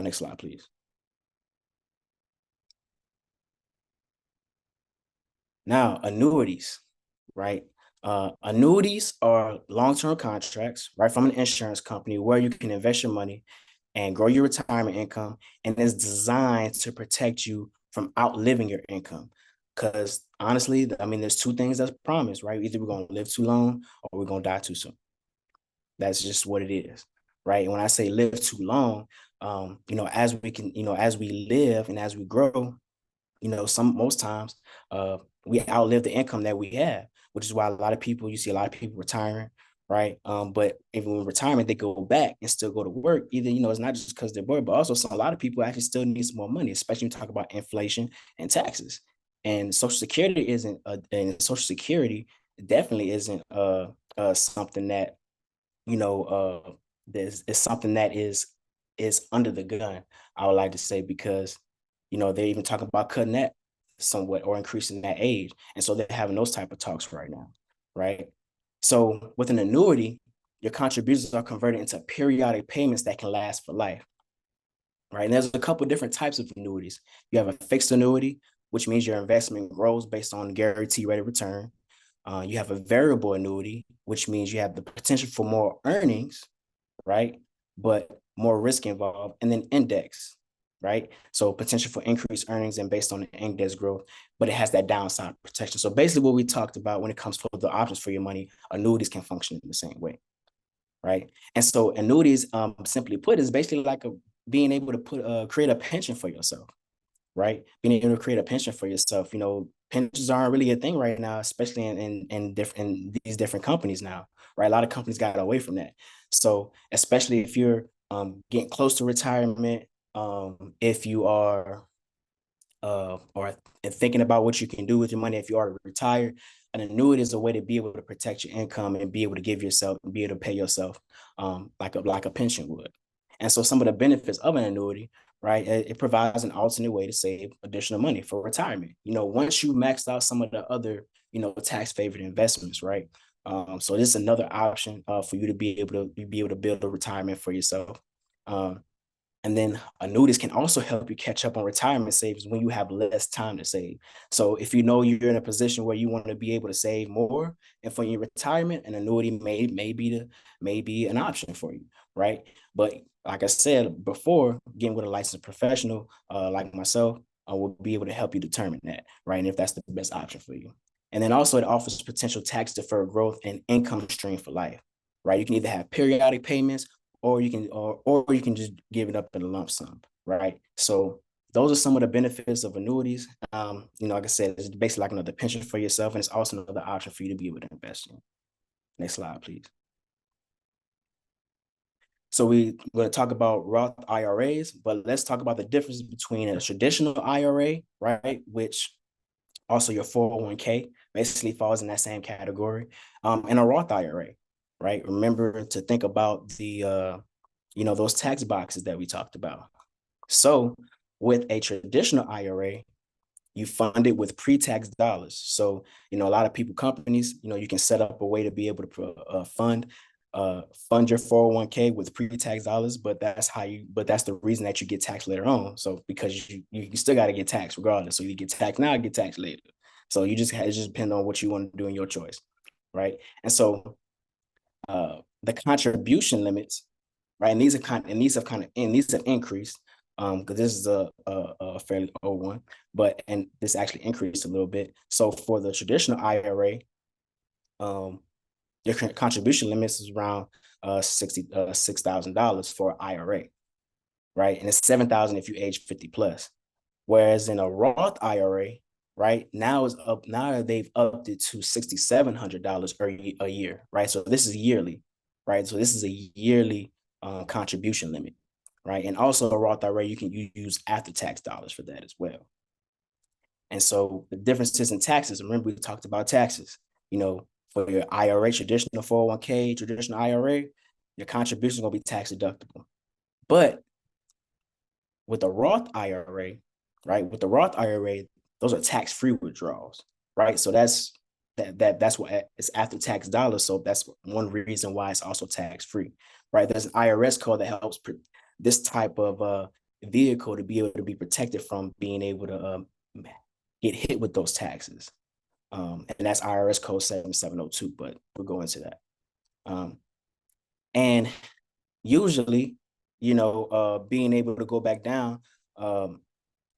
Next slide, please. Now, annuities, right? Annuities are long-term contracts, right, from an insurance company where you can invest your money and grow your retirement income, and it's designed to protect you from outliving your income. Because honestly, there's two things that's promised, right? Either we're going to live too long or we're going to die too soon. That's just what it is, right? And when I say live too long, as we live and as we grow, most times we outlive the income that we have, which is why you see a lot of people retiring, right? But even in retirement, they go back and still go to work. Either, it's not just because they're bored, but also a lot of people actually still need some more money, especially when you talk about inflation and taxes. And Social Security definitely isn't something that, there's is something that is under the gun, I would like to say, because they're even talking about cutting that somewhat or increasing that age. And so they're having those type of talks right now, right? So with an annuity, your contributions are converted into periodic payments that can last for life, right? And there's a couple different types of annuities. You have a fixed annuity, which means your investment grows based on guaranteed rate of return. You have a variable annuity, which means you have the potential for more earnings, right, but more risk involved. And then index, right? So potential for increased earnings and based on the index growth, but it has that downside protection. So basically what we talked about when it comes to the options for your money, annuities can function in the same way, right? And so annuities, simply put, is basically like being able to create a pension for yourself, right? Being able to create a pension for yourself. Pensions aren't really a thing right now, especially in these different companies now, right? A lot of companies got away from that. So especially if you're getting close to retirement, if you are or thinking about what you can do with your money if you are retired, an annuity is a way to be able to protect your income and be able to give yourself and be able to pay yourself like a pension would. And so some of the benefits of an annuity, right, it provides an alternate way to save additional money for retirement. Once you maxed out some of the other, tax favored investments, right? So this is another option for you to be able to build a retirement for yourself. And then annuities can also help you catch up on retirement savings when you have less time to save. So if you're in a position where you want to be able to save more and for your retirement, an annuity may be an option for you, right? But like I said before, getting with a licensed professional like myself will be able to help you determine that, right? And if that's the best option for you. And then also it offers potential tax deferred growth and income stream for life, right? You can either have periodic payments or you can just give it up in a lump sum, right? So those are some of the benefits of annuities. Like I said, it's basically like another pension for yourself, and it's also another option for you to be able to invest in. Next slide, please. So we're going to talk about Roth IRAs, but let's talk about the difference between a traditional IRA, right, which also your 401k basically falls in that same category, and a Roth IRA, right? Remember to think about the, those tax boxes that we talked about. So with a traditional IRA, you fund it with pre-tax dollars. So, a lot of companies, you can set up a way to be able to fund your 401k with pre-tax dollars, but that's the reason that you get taxed later on. So because you still got to get taxed regardless. So you get taxed now, get taxed later. So it just depends on what you want to do in your choice, right? And so the contribution limits, right? And these have increased, because this is a fairly old one, and this actually increased a little bit. So for the traditional IRA, your contribution limits is around $6,000 for IRA, right? And it's $7,000 if you age 50 plus. Whereas in a Roth IRA, right, now they've upped it to $6,700 a year, right? So this is yearly, right? So this is a yearly contribution limit, right? And also a Roth IRA, you can use after-tax dollars for that as well. And so the differences in taxes, remember we talked about taxes, for your IRA, traditional 401k, traditional IRA, your contribution is going to be tax deductible. But with a Roth IRA, right, those are tax-free withdrawals, right? So that's what it's after-tax dollars. So that's one reason why it's also tax-free, right? There's an IRS code that helps this type of vehicle to be able to be protected from being able to get hit with those taxes. And that's IRS code 7702, but we'll go into that. And usually, being able to go back down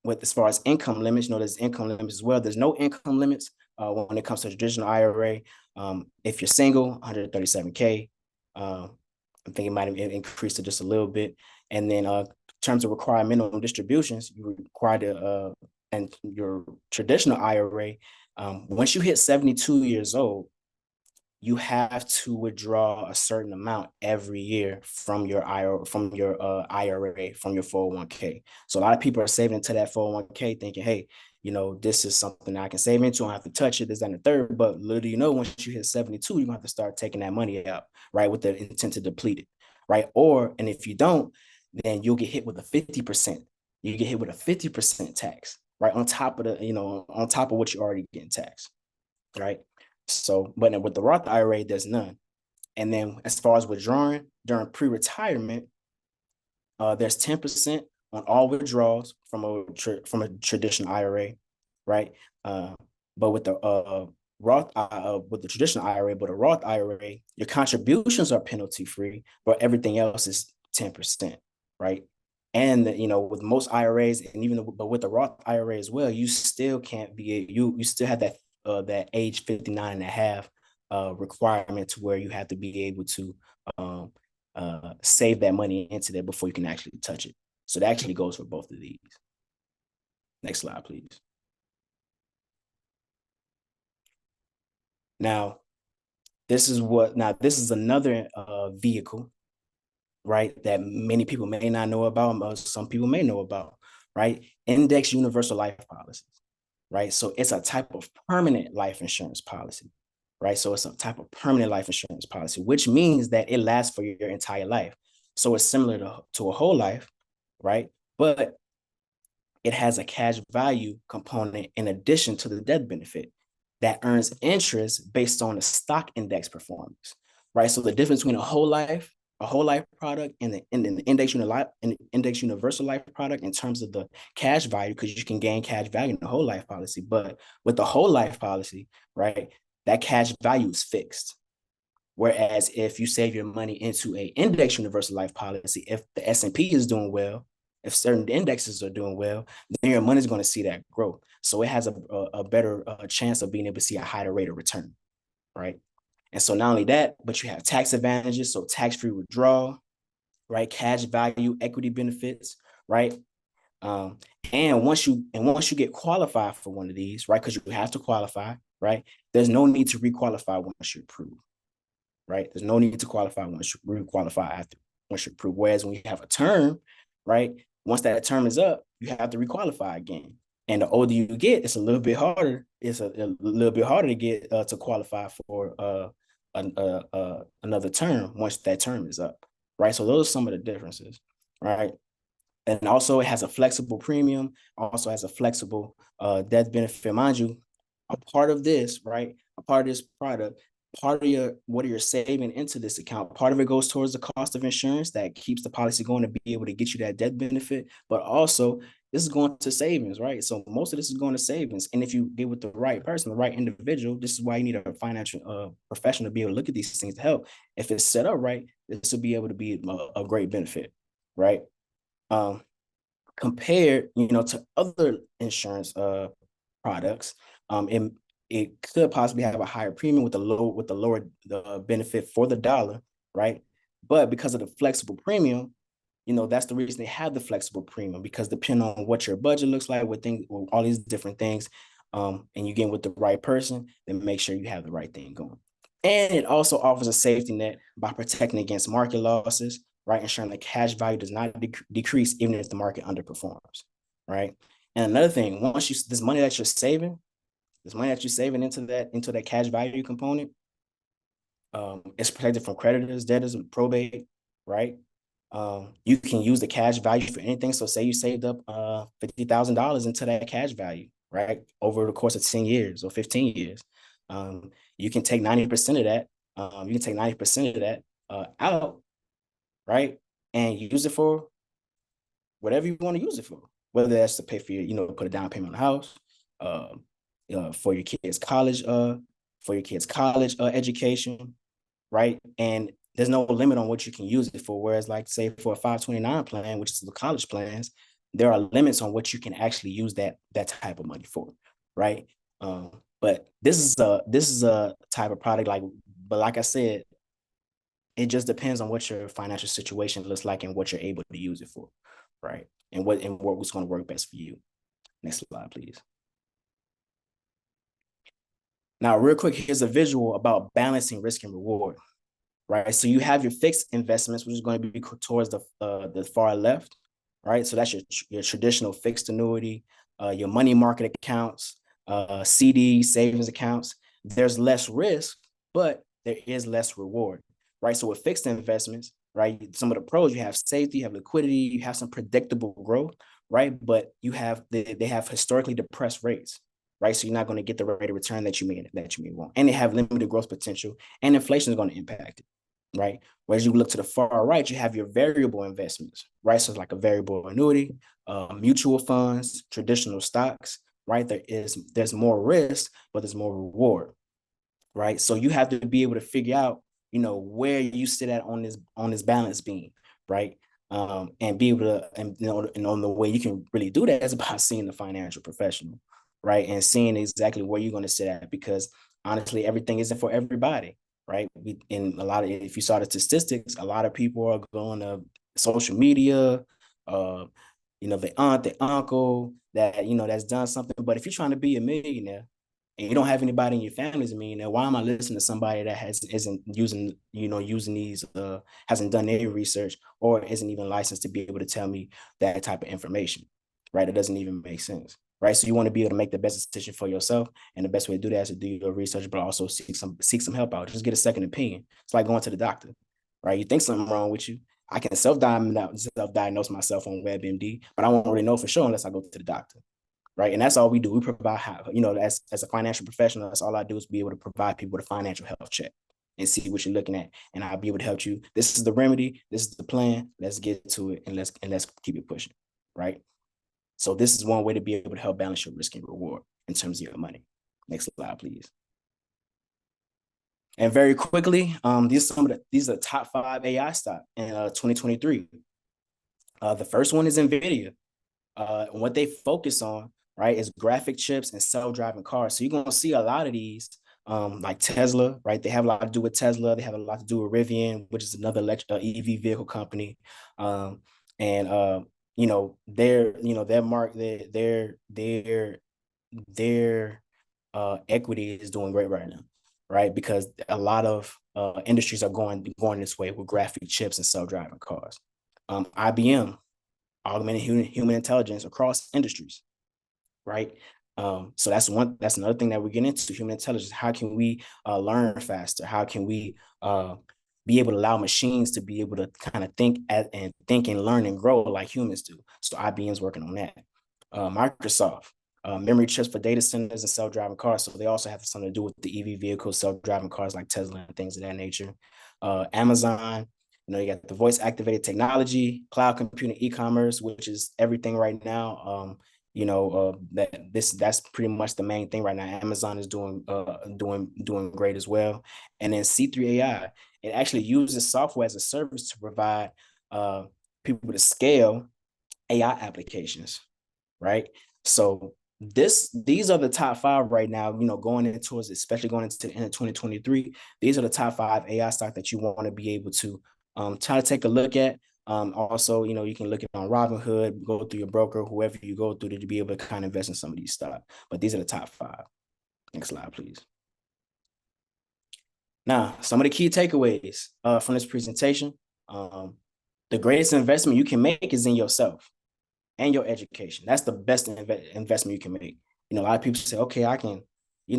with as far as income limits, there's income limits as well. There's no income limits when it comes to traditional IRA. If you're single, 137K. I think it might have increased to just a little bit. And then in terms of required minimum distributions, you require to, and your traditional IRA, once you hit 72 years old, you have to withdraw a certain amount every year from your IRA, from your 401k. So a lot of people are saving into that 401k thinking, hey, this is something I can save into. I don't have to touch it, this, that, and the third. But little do you know, once you hit 72, you're going to have to start taking that money out, right, with the intent to deplete it, right? And if you don't, then you'll get hit with a 50%. You get hit with a 50% tax, right, on top of what you're already getting taxed, right? So, but with the Roth IRA, there's none. And then as far as withdrawing during pre-retirement, there's 10% on all withdrawals from a traditional IRA, right? But with the traditional IRA, but a Roth IRA, your contributions are penalty free, but everything else is 10%, right? And with most IRAs, and but with the Roth IRA as well, you still can't be you still have that age 59 and a half requirement to where you have to be able to save that money into there before you can actually touch it. So that actually goes for both of these. Next slide, please. Now, this is another vehicle, right, that many people may not know about, some people may know about, right? Index universal life policies, right? So it's a type of permanent life insurance policy, right? So it's a type of permanent life insurance policy, which means that it lasts for your entire life. So it's similar to a whole life, right? But it has a cash value component in addition to the death benefit that earns interest based on the stock index performance, right? So the difference between a whole life product and the index universal life product in terms of the cash value, because you can gain cash value in the whole life policy. But with the whole life policy, right, that cash value is fixed. Whereas if you save your money into a index universal life policy, if the S&P is doing well, if certain indexes are doing well, then your money is going to see that growth. So it has a better chance of being able to see a higher rate of return, right? And so not only that, but you have tax advantages, so tax-free withdrawal, right? Cash value, equity benefits, right? Um, and once you get qualified for one of these, right? Because you have to qualify, right? There's no need to requalify once you're approved, right? There's no need to qualify once you requalify after once you're approved. Whereas when you have a term, right? Once that term is up, you have to requalify again. And the older you get, it's a little bit harder. It's a little bit harder to get to qualify for another term once that term is up, right? So those are some of the differences, right? And also it has a flexible premium, also has a flexible death benefit. Mind you, a part of this, right? A part of this product, part of your what you're saving into this account, part of it goes towards the cost of insurance that keeps the policy going to be able to get you that death benefit, but also this is going to savings, right? So most of this is going to savings. And if you get with the right person, the right individual, this is why you need a financial professional to be able to look at these things to help. If it's set up right, this will be able to be a great benefit, right? Compared, to other insurance products, it could possibly have a higher premium with the lower benefit for the dollar, right? But because of the flexible premium, that's the reason they have the flexible premium, because depending on what your budget looks like, with all these different things, and you get with the right person, then make sure you have the right thing going. And it also offers a safety net by protecting against market losses, right? Ensuring the cash value does not decrease even if the market underperforms, right? And another thing, once this money that you're saving into that cash value component, it's protected from creditors, debtors, and probate, right? You can use the cash value for anything. So say you saved up $50,000 into that cash value, right? Over the course of 10 years or 15 years. You can take 90% of that. Out, right? And use it for whatever you want to use it for. Whether that's to pay for put a down payment on the house, for your kids' college, education, right? And there's no limit on what you can use it for. Whereas, like, say, for a 529 plan, which is the college plans, there are limits on what you can actually use that type of money for, right? But this is a type of product, but like I said, it just depends on what your financial situation looks like and what you're able to use it for, right? And what's going to work best for you. Next slide, please. Now, real quick, here's a visual about balancing risk and reward, right? So you have your fixed investments, which is going to be towards the far left, right? So that's your traditional fixed annuity, your money market accounts, CD savings accounts. There's less risk, but there is less reward, right? So with fixed investments, right, some of the pros, you have safety, you have liquidity, you have some predictable growth, right? But they have historically depressed rates, right? So you're not going to get the rate of return that you may want, and they have limited growth potential, and inflation is going to impact it, right? Whereas you look to the far right, you have your variable investments, right? So it's like a variable annuity, mutual funds, traditional stocks, right? There's more risk, but there's more reward, right? So you have to be able to figure out, where you sit at on this balance beam, right? And be able to, and on the way you can really do that is about seeing the financial professional, right? And seeing exactly where you're going to sit at, because honestly, everything isn't for everybody, right? If you saw the statistics, a lot of people are going to social media, the aunt, the uncle that, that's done something. But if you're trying to be a millionaire and you don't have anybody in your family as a millionaire, why am I listening to somebody that isn't using these, hasn't done any research or isn't even licensed to be able to tell me that type of information, right? It doesn't even make sense, right? So you want to be able to make the best decision for yourself. And the best way to do that is to do your research, but also seek some help out. Just get a second opinion. It's like going to the doctor, right? You think something wrong with you. I can self-diagnose myself on WebMD, but I won't really know for sure unless I go to the doctor, right? And that's all we do. We provide, as a financial professional, that's all I do is be able to provide people with a financial health check and see what you're looking at, and I'll be able to help you. This is the remedy. This is the plan. Let's get to it, and let's keep it pushing, right? So this is one way to be able to help balance your risk and reward in terms of your money. Next slide, please. And very quickly, these are the top 5 AI stock in 2023. The first one is NVIDIA. And what they focus on, right, is graphic chips and self-driving cars. So you're going to see a lot of these, like Tesla, right? They have a lot to do with Tesla. They have a lot to do with Rivian, which is another EV vehicle company. And their mark, their equity is doing great right now, right? Because a lot of industries are going this way with graphic chips and self-driving cars. IBM augmented human intelligence across industries, right? So that's another thing that we get into, human intelligence. How can we learn faster? How can we be able to allow machines to be able to kind of think and learn and grow like humans do? So IBM's working on that. Microsoft, memory chips for data centers and self-driving cars. So they also have something to do with the EV vehicles, self-driving cars like Tesla and things of that nature. Amazon, you got the voice activated technology, cloud computing, e-commerce, which is everything right now. That's pretty much the main thing right now. Amazon is doing great as well. And then C3 AI, it actually uses software as a service to provide people to scale AI applications, right? So these are the top 5 right now, going into towards, especially going into the end of 2023. These are the top 5 AI stocks that you want to be able to try to take a look at. Also, you can look at on Robinhood, go through your broker, whoever you go through to be able to kind of invest in some of these stocks. But these are the top 5. Next slide, please. Now, some of the key takeaways from this presentation. The greatest investment you can make is in yourself and your education. That's the best investment you can make. A lot of people say, okay, I can make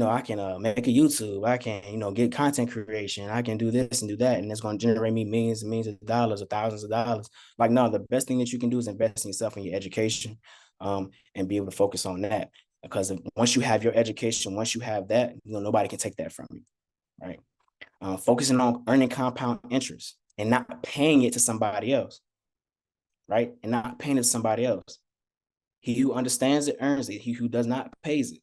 a YouTube. I can, get content creation. I can do this and do that. And it's going to generate me millions and millions of dollars or thousands of dollars. Like, no, the best thing that you can do is invest in yourself and your education, and be able to focus on that. Because once you have your education, once you have that, nobody can take that from you, right? Focusing on earning compound interest and not paying it to somebody else, right? And not paying it to somebody else. He who understands it earns it. He who does not pays it,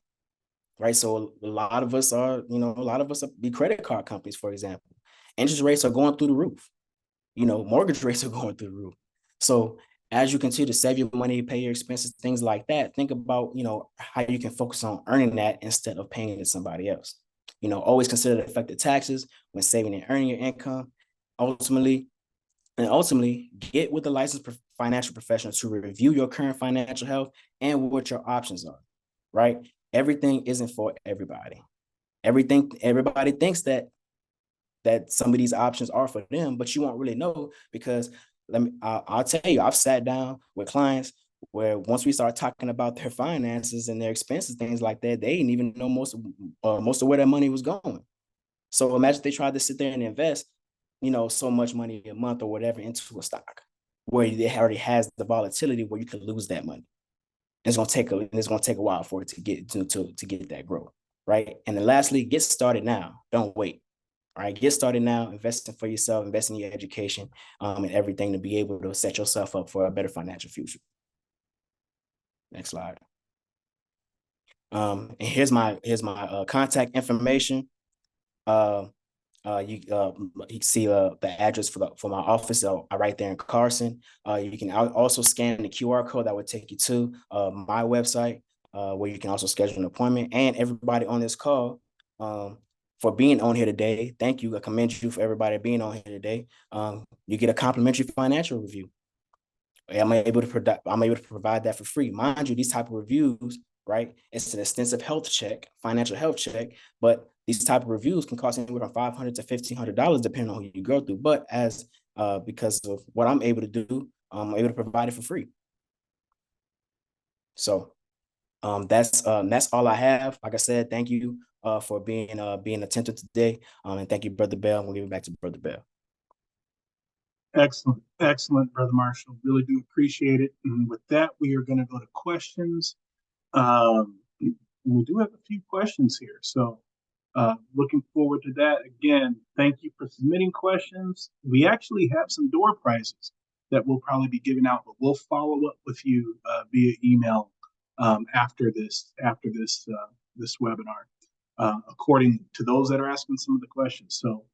right? So a lot of us are the credit card companies, for example. Interest rates are going through the roof. Mortgage rates are going through the roof. So as you continue to save your money, pay your expenses, things like that, think about, how you can focus on earning that instead of paying it to somebody else. Always consider the effective taxes when saving and earning your income. Ultimately, get with a licensed financial professional to review your current financial health and what your options are, right? Everything isn't for everybody. Everybody thinks that some of these options are for them, but you won't really know, because I'll tell you, I've sat down with clients where once we start talking about their finances and their expenses, things like that, they didn't even know most of where their money was going. So imagine if they tried to sit there and invest, so much money a month or whatever into a stock where it already has the volatility where you could lose that money. It's gonna take a while for it to get to get that growth, right? And then lastly, get started now. Don't wait. All right, get started now. Investing for yourself, investing in your education, and everything to be able to set yourself up for a better financial future. Next slide. And here's my contact information. You can see the address for my office right there in Carson. You can also scan the QR code that would take you to my website, where you can also schedule an appointment. And everybody on this call, for being on here today, thank you. I commend you for everybody being on here today. You get a complimentary financial review. I'm able to provide that for free. Mind you, these type of reviews, right? It's an extensive financial health check, but these type of reviews can cost anywhere from $500 to $1,500 depending on who you go through. But because of what I'm able to do, I'm able to provide it for free. So that's all I have. Like I said, thank you for being attentive today, and thank you, Brother Bell. We'll give it back to Brother Bell. Excellent, Brother Marshall. Really do appreciate it. And with that, we are going to go to questions. We do have a few questions here, so looking forward to that. Again, thank you for submitting questions. We actually have some door prizes that we'll probably be giving out, but we'll follow up with you via email after this webinar, according to those that are asking some of the questions. So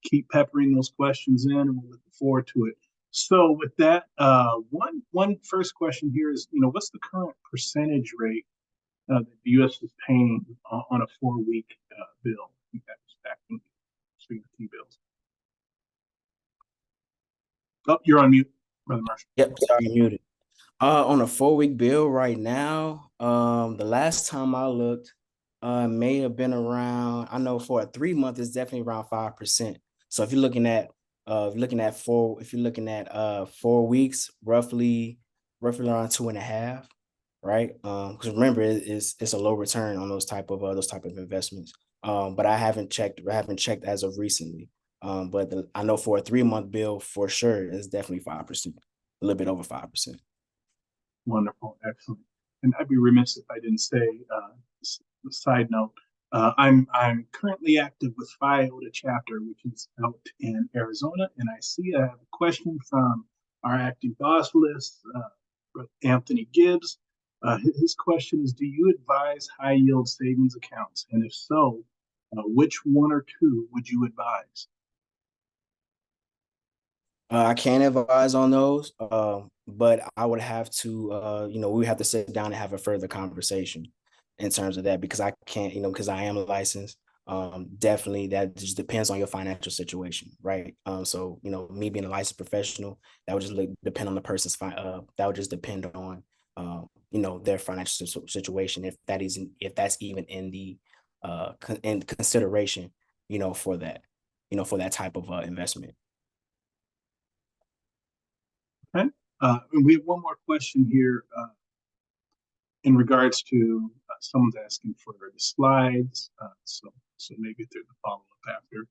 keep peppering those questions in, and we're looking forward to it. So with that, one first question here is, what's the current percentage rate that the U.S. is paying on a 4-week bill? I think that was back when speaking of T-bills. Oh, you're on mute, Brother Marshall. Yep, sorry, I'm muted. On a 4-week bill right now, the last time I looked, may have been around, I know for a 3 month, it's definitely around 5%. So if you're looking at, if you're looking at 4 weeks, roughly around 2.5, right? Because remember, it's a low return on those type of investments. But I haven't checked as of recently. But I know for a 3 month bill, for sure, it's definitely 5%, a little bit over 5%. Wonderful, excellent. And I'd be remiss if I didn't say, side note, I'm currently active with Phi Iota chapter, which is out in Arizona, and I see I have a question from our acting boss list, Anthony Gibbs. His question is: do you advise high yield savings accounts, and if so, which one or two would you advise? I can't advise on those, but I would have to, we would have to sit down and have a further conversation in terms of that because I can't, because I am licensed. Definitely, that just depends on your financial situation, right? So, me being a licensed professional, that would just depend on the person's that would just depend on, their financial situation if that's even in the in consideration, for that, for that type of investment. Okay. And we have one more question here in regards to someone's asking for the slides. So maybe through the follow up after,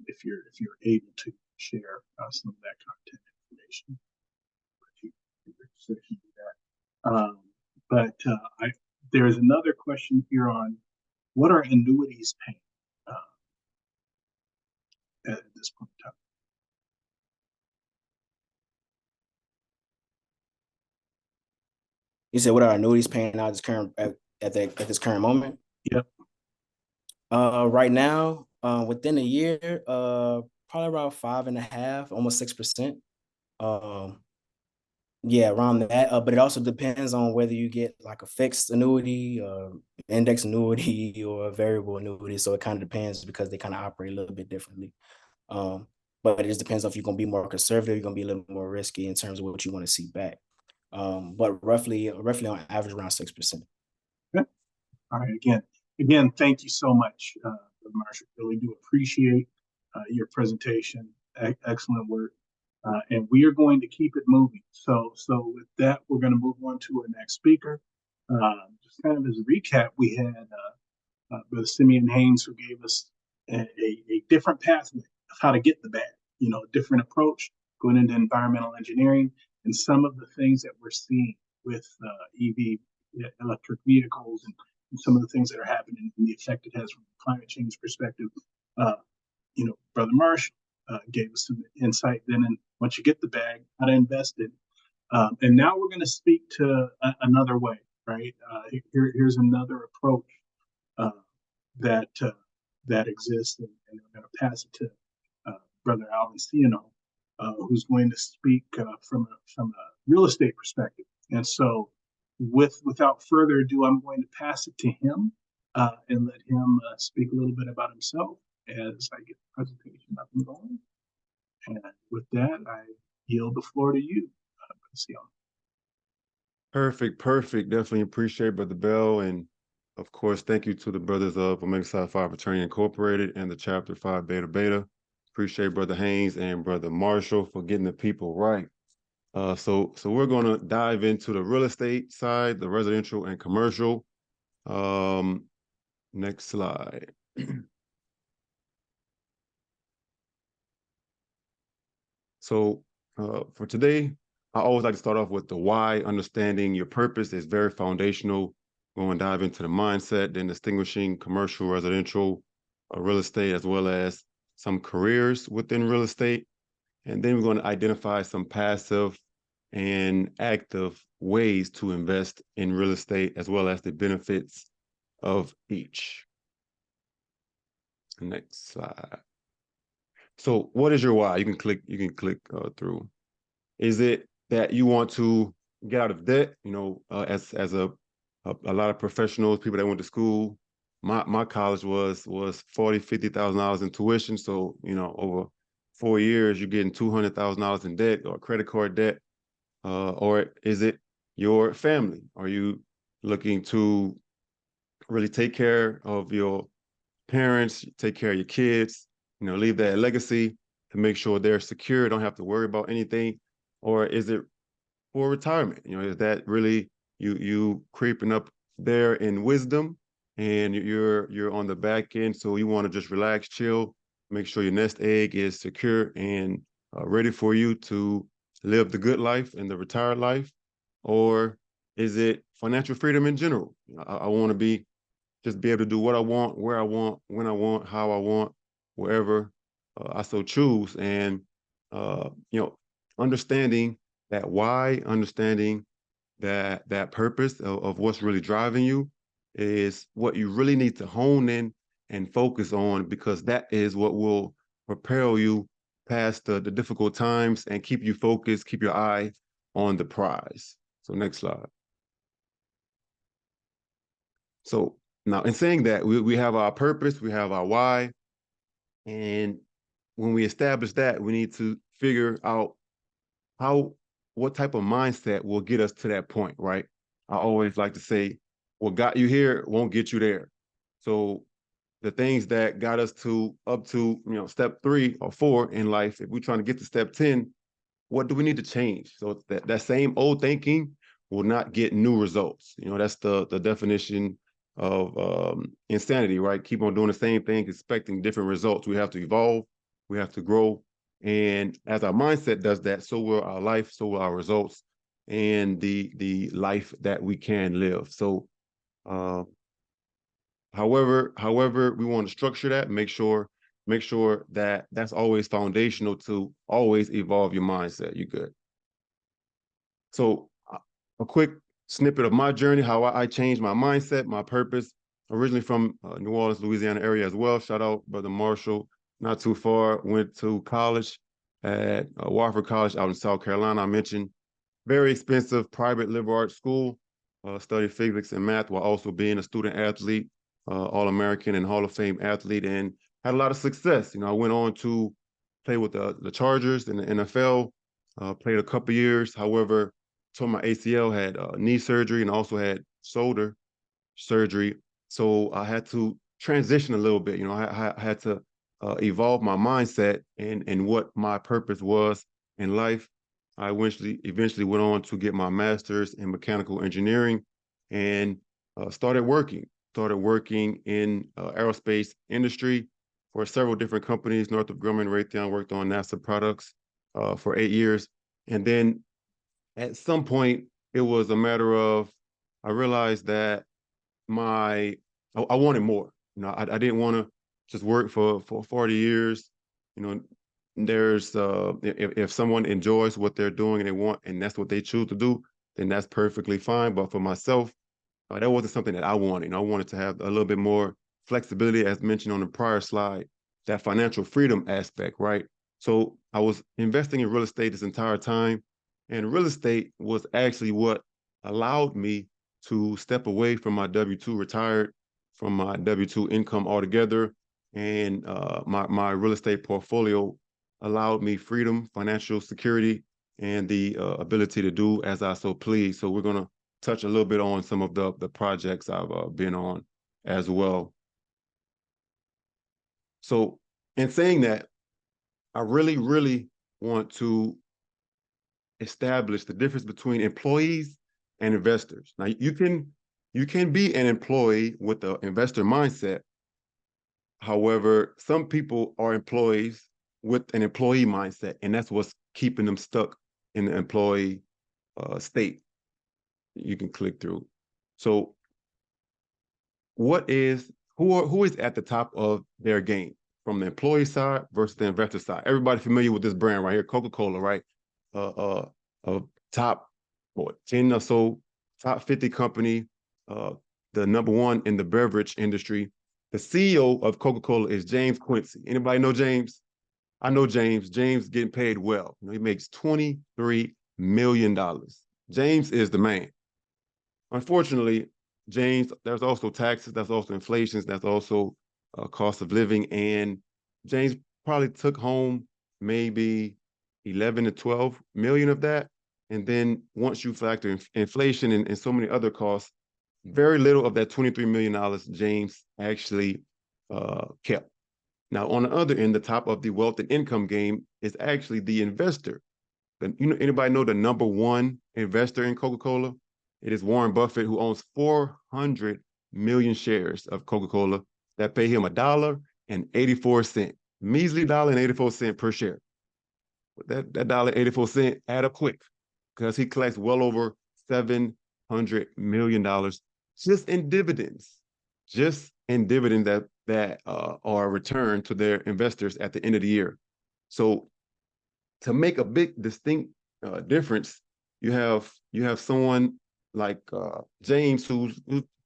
if you're able to share some of that content information. But there's another question here on what are annuities paying at this point in time. You said what are annuities paying out at this current moment? Yep. Right now, within a year, probably around 5.5, almost 6%. Yeah, around that. But it also depends on whether you get like a fixed annuity, index annuity, or a variable annuity. So it kind of depends because they kind of operate a little bit differently. But it just depends on if you're gonna be more conservative, you're gonna be a little more risky in terms of what you want to see back. But roughly on average around 6%. Okay. All right. Again, thank you so much, Marshall. Really do appreciate your presentation. Excellent work. And we are going to keep it moving. So with that, we're going to move on to our next speaker. Just kind of as a recap, we had Brother Simeon Haynes, who gave us a different pathway of how to get the bag, a different approach going into environmental engineering and some of the things that we're seeing with EV, electric vehicles, and some of the things that are happening and the effect it has from a climate change perspective. Brother Marsh gave us some insight then, and once you get the bag, how to invest it. And now we're going to speak to another way, right? Here's another approach that exists, and we're going to pass it to Brother Alvin Ciano, who's going to speak from a real estate perspective. And so, without further ado, I'm going to pass it to him and let him speak a little bit about himself as I get the presentation up and going. And with that, I yield the floor to you, Ciano. Perfect. Definitely appreciate Brother Bell. And of course, thank you to the brothers of Omega Psi Phi Fraternity Incorporated and the Chapter Phi Beta Beta. Appreciate Brother Haynes and Brother Marshall for getting the people right. So we're going to dive into the real estate side, the residential and commercial. Next slide. So for today, I always like to start off with the why. Understanding your purpose is very foundational. We're going to dive into the mindset, then distinguishing commercial, residential, real estate, as well as some careers within real estate. And then we're going to identify some passive and active ways to invest in real estate, as well as the benefits of each. Next slide. So what is your why? You can click through. Is it that you want to get out of debt? As a lot of professionals, people that went to school, my college was $40,000-$50,000 in tuition. So over 4 years, you're getting $200,000 in debt or credit card debt. or is it your family? Are you looking to really take care of your parents, take care of your kids, leave that legacy to make sure they're secure, don't have to worry about anything? Or is it for retirement? Is that really you creeping up there in wisdom, and you're on the back end, so you want to just relax, chill, make sure your nest egg is secure and ready for you to live the good life and the retired life? Or is it financial freedom in general? I want to just be able to do what I want, where I want, when I want, how I want, wherever I so choose. And understanding that why, understanding that purpose of what's really driving you is what you really need to hone in and focus on, because that is what will propel you past the difficult times and keep you focused, keep your eye on the prize. So next slide. So now, in saying that, we have our purpose, we have our why, and when we establish that, we need to figure out what type of mindset will get us to that point, right? I always like to say, what got you here won't get you there. So the things that got us up to step 3 or 4 in life, if we're trying to get to step 10, what do we need to change? So that same old thinking will not get new results. That's the definition of insanity, right? Keep on doing the same thing, expecting different results. We have to evolve, we have to grow. And as our mindset does that, so will our life, so will our results, and the life that we can live. So however we want to structure that, make sure that that's always foundational to always evolve your mindset. You good? So a quick snippet of my journey, how I changed my mindset, my purpose. Originally from New Orleans, Louisiana area as well. Shout out Brother Marshall. Not too far. Went to college at Wofford College out in South Carolina. I mentioned very expensive private liberal arts school. Studied physics and math while also being a student athlete, All-American and Hall of Fame athlete, and had a lot of success. I went on to play with the Chargers in the NFL, played a couple years. However, tore my ACL, had knee surgery, and also had shoulder surgery. So I had to transition a little bit. I had to evolve my mindset and what my purpose was in life. I eventually went on to get my master's in mechanical engineering, and started working in aerospace industry for several different companies. Northrop Grumman, Raytheon, worked on NASA products for 8 years. And then at some point, it was a matter of, I realized that I wanted more. I didn't want to just work for 40 years. There's if someone enjoys what they're doing and they want, and that's what they choose to do, then that's perfectly fine. But for myself, that wasn't something that I wanted. I wanted to have a little bit more flexibility, as mentioned on the prior slide, that financial freedom aspect, right? So I was investing in real estate this entire time, and real estate was actually what allowed me to step away from my W-2, retired from my W-2 income altogether, and my real estate portfolio allowed me freedom, financial security, and the ability to do as I so please. So we're gonna touch a little bit on some of the projects I've been on as well. So in saying that, I really, really want to establish the difference between employees and investors. Now, you can be an employee with an investor mindset. However, some people are employees with an employee mindset, and that's what's keeping them stuck in the employee state. You can click through. So who is at the top of their game from the employee side versus the investor side? Everybody familiar with this brand right here, Coca-Cola, right? Top 10 or so, top 50 company, the number 1 in the beverage industry. The CEO of Coca-Cola is James Quincy. Anybody know James? I know James. James getting paid well. He makes $23 million. James is the man. Unfortunately, James, there's also taxes, there's also inflation, that's also cost of living. And James probably took home maybe 11 to 12 million of that. And then once you factor in inflation and so many other costs, very little of that $23 million James actually kept. Now, on the other end, the top of the wealth and income game is actually the investor. Anybody know the number one investor in Coca-Cola? It is Warren Buffett, who owns 400 million shares of Coca-Cola that pay him $1.84, measly $1.84 per share. But that $1.84 add up quick, because he collects well over $700 million just in dividends, that are returned to their investors at the end of the year. So to make a big distinct difference, you have someone like James who's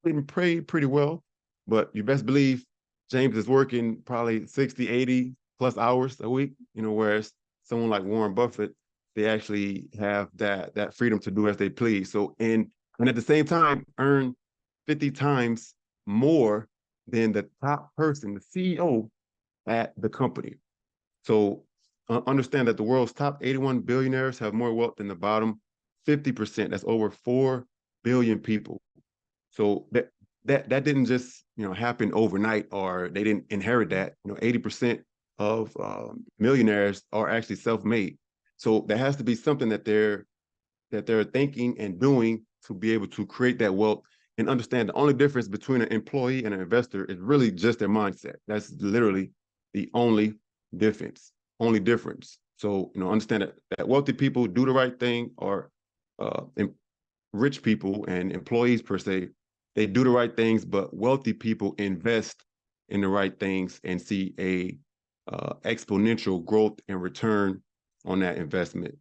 been paid pretty well, but you best believe James is working probably 60, 80 plus hours a week, whereas someone like Warren Buffett, they actually have that freedom to do as they please. So and at the same time earn 50 times more than the top person, the CEO at the company. So understand that the world's top 81 billionaires have more wealth than the bottom 50%. That's over 4 billion people. So that didn't just happen overnight, or they didn't inherit that. 80% of millionaires are actually self-made. So there has to be something that they're thinking and doing to be able to create that wealth. And understand the only difference between an employee and an investor is really just their mindset. That's literally the only difference. So, understand that wealthy people do the right thing, or rich people and employees per se, they do the right things, but wealthy people invest in the right things and see a exponential growth and return on that investment.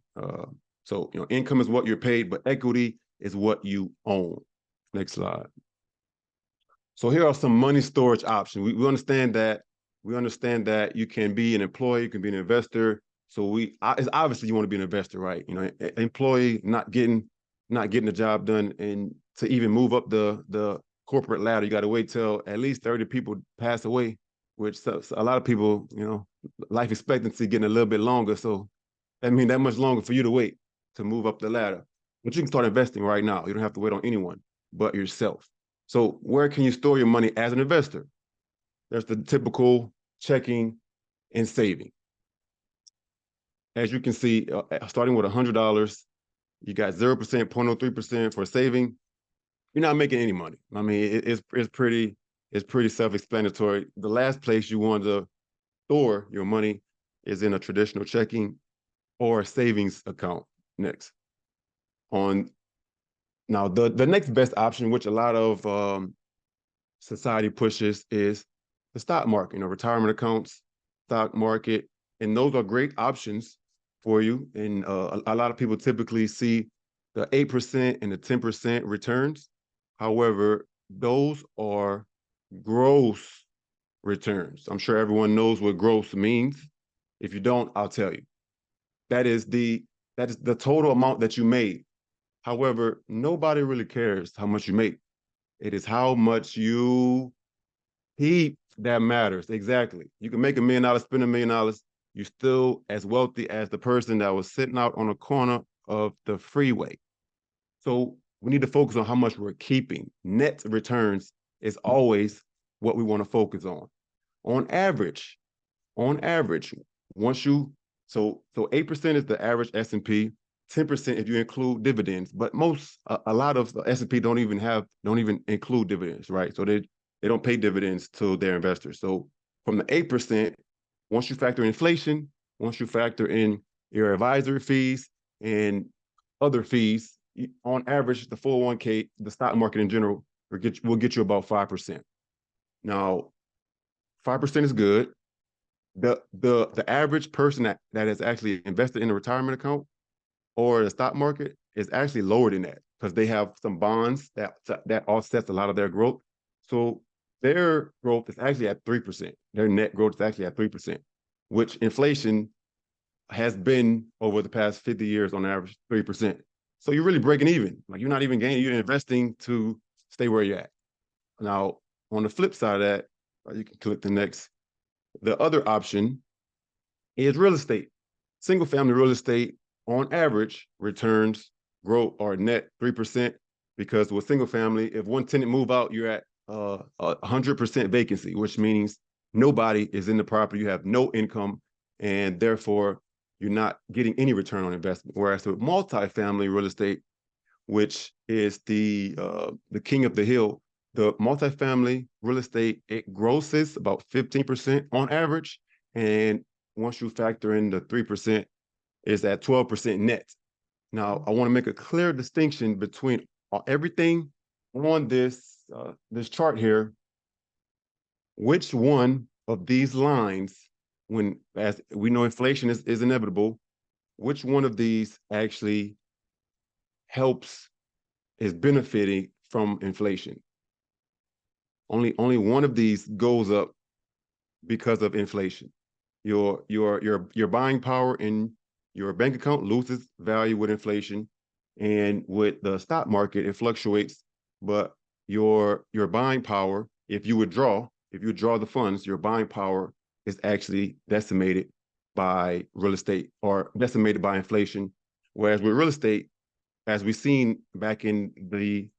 So, income is what you're paid, but equity is what you own. Next slide. So here are some money storage options. We understand that you can be an employee, you can be an investor. So it's obviously you want to be an investor, right? Employee not getting the job done, and to even move up the corporate ladder, you got to wait till at least 30 people pass away, which so a lot of people, life expectancy getting a little bit longer. So that means that much longer for you to wait to move up the ladder. But you can start investing right now. You don't have to wait on anyone but yourself. So where can you store your money as an investor? There's the typical checking and saving. As you can see, starting with $100, you got 0%, 0.03% for saving. You're not making any money. I mean, it's pretty self-explanatory. The last place you want to store your money is in a traditional checking or a savings account. Next. Now, the next best option, which a lot of society pushes, is the stock market, retirement accounts, stock market, and those are great options for you. And a lot of people typically see the 8% and the 10% returns. However, those are gross returns. I'm sure everyone knows what gross means. If you don't, I'll tell you. That is the total amount that you made. However, nobody really cares how much you make. It is how much you keep that matters. Exactly. You can make $1 million, spend $1 million. You're still as wealthy as the person that was sitting out on a corner of the freeway. So we need to focus on how much we're keeping. Net returns is always what we want to focus on. On average, once you, so 8% is the average S&P, 10% if you include dividends, but a lot of the S&P don't even include dividends, right? So they don't pay dividends to their investors. So from the 8%, once you factor in inflation, once you factor in your advisory fees and other fees, on average, the 401k, the stock market in general, will get you about 5%. Now, 5% is good. The average person that has actually invested in a retirement account or the stock market is actually lower than that, because they have some bonds that offsets a lot of their growth. So their growth is actually at 3%. Their net growth is actually at 3%, which inflation has been over the past 50 years on average 3%. So you're really breaking even. Like, you're not even gaining, you're investing to stay where you're at. Now, on the flip side of that, you can click the next. The other option is real estate. Single family real estate on average, returns grow or net 3%, because with single family, if one tenant move out, you're at 100% vacancy, which means nobody is in the property, you have no income, and therefore you're not getting any return on investment. Whereas with multifamily real estate, which is the king of the hill, the multifamily real estate, it grosses about 15% on average. And once you factor in the 3%, it's at 12% net. Now, I want to make a clear distinction between everything on this this chart here. Which one of these lines, when, as we know, inflation is inevitable, which one of these actually is benefiting from inflation? Only one of these goes up because of inflation. Your buying power in your bank account loses value with inflation, and with the stock market, it fluctuates. But your buying power, if you withdraw the funds, your buying power is actually decimated by real estate, or decimated by inflation. Whereas with real estate, as we've seen back in the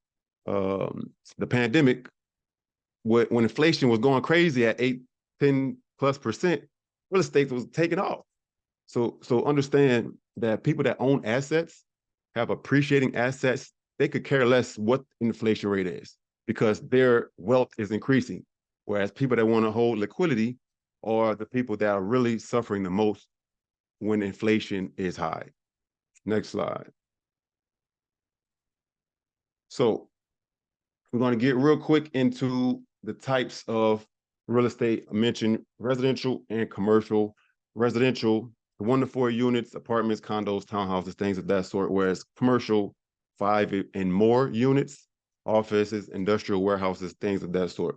pandemic, when inflation was going crazy at 8-10+%, real estate was taking off. So understand that people that own assets, have appreciating assets, they could care less what inflation rate is, because their wealth is increasing. Whereas people that want to hold liquidity are the people that are really suffering the most when inflation is high. Next slide. So we're going to get real quick into the types of real estate. I mentioned residential and commercial. Residential, 1 to 4 units, apartments, condos, townhouses, things of that sort, whereas commercial, 5 and more units, offices, industrial warehouses, things of that sort.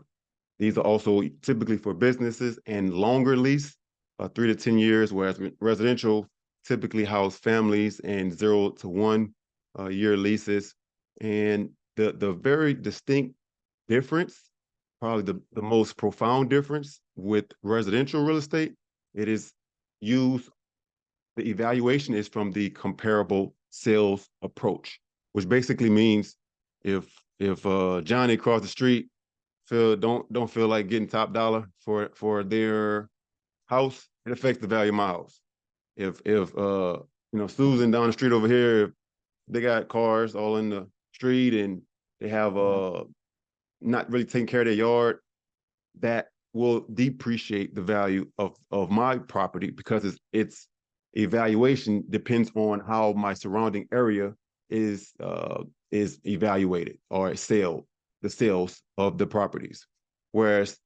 These are also typically for businesses and longer lease, 3 to 10 years, whereas residential typically house families and 0 to 1 year leases. And the very distinct difference, probably the most profound difference with residential real estate, it is the evaluation is from the comparable sales approach, which basically means if Johnny across the street don't feel like getting top dollar for their house, it affects the value of my house. If Susan down the street over here, they got cars all in the street and they have not really taking care of their yard, that will depreciate the value of my property, because its evaluation depends on how my surrounding area is evaluated, or the sales of the properties. Whereas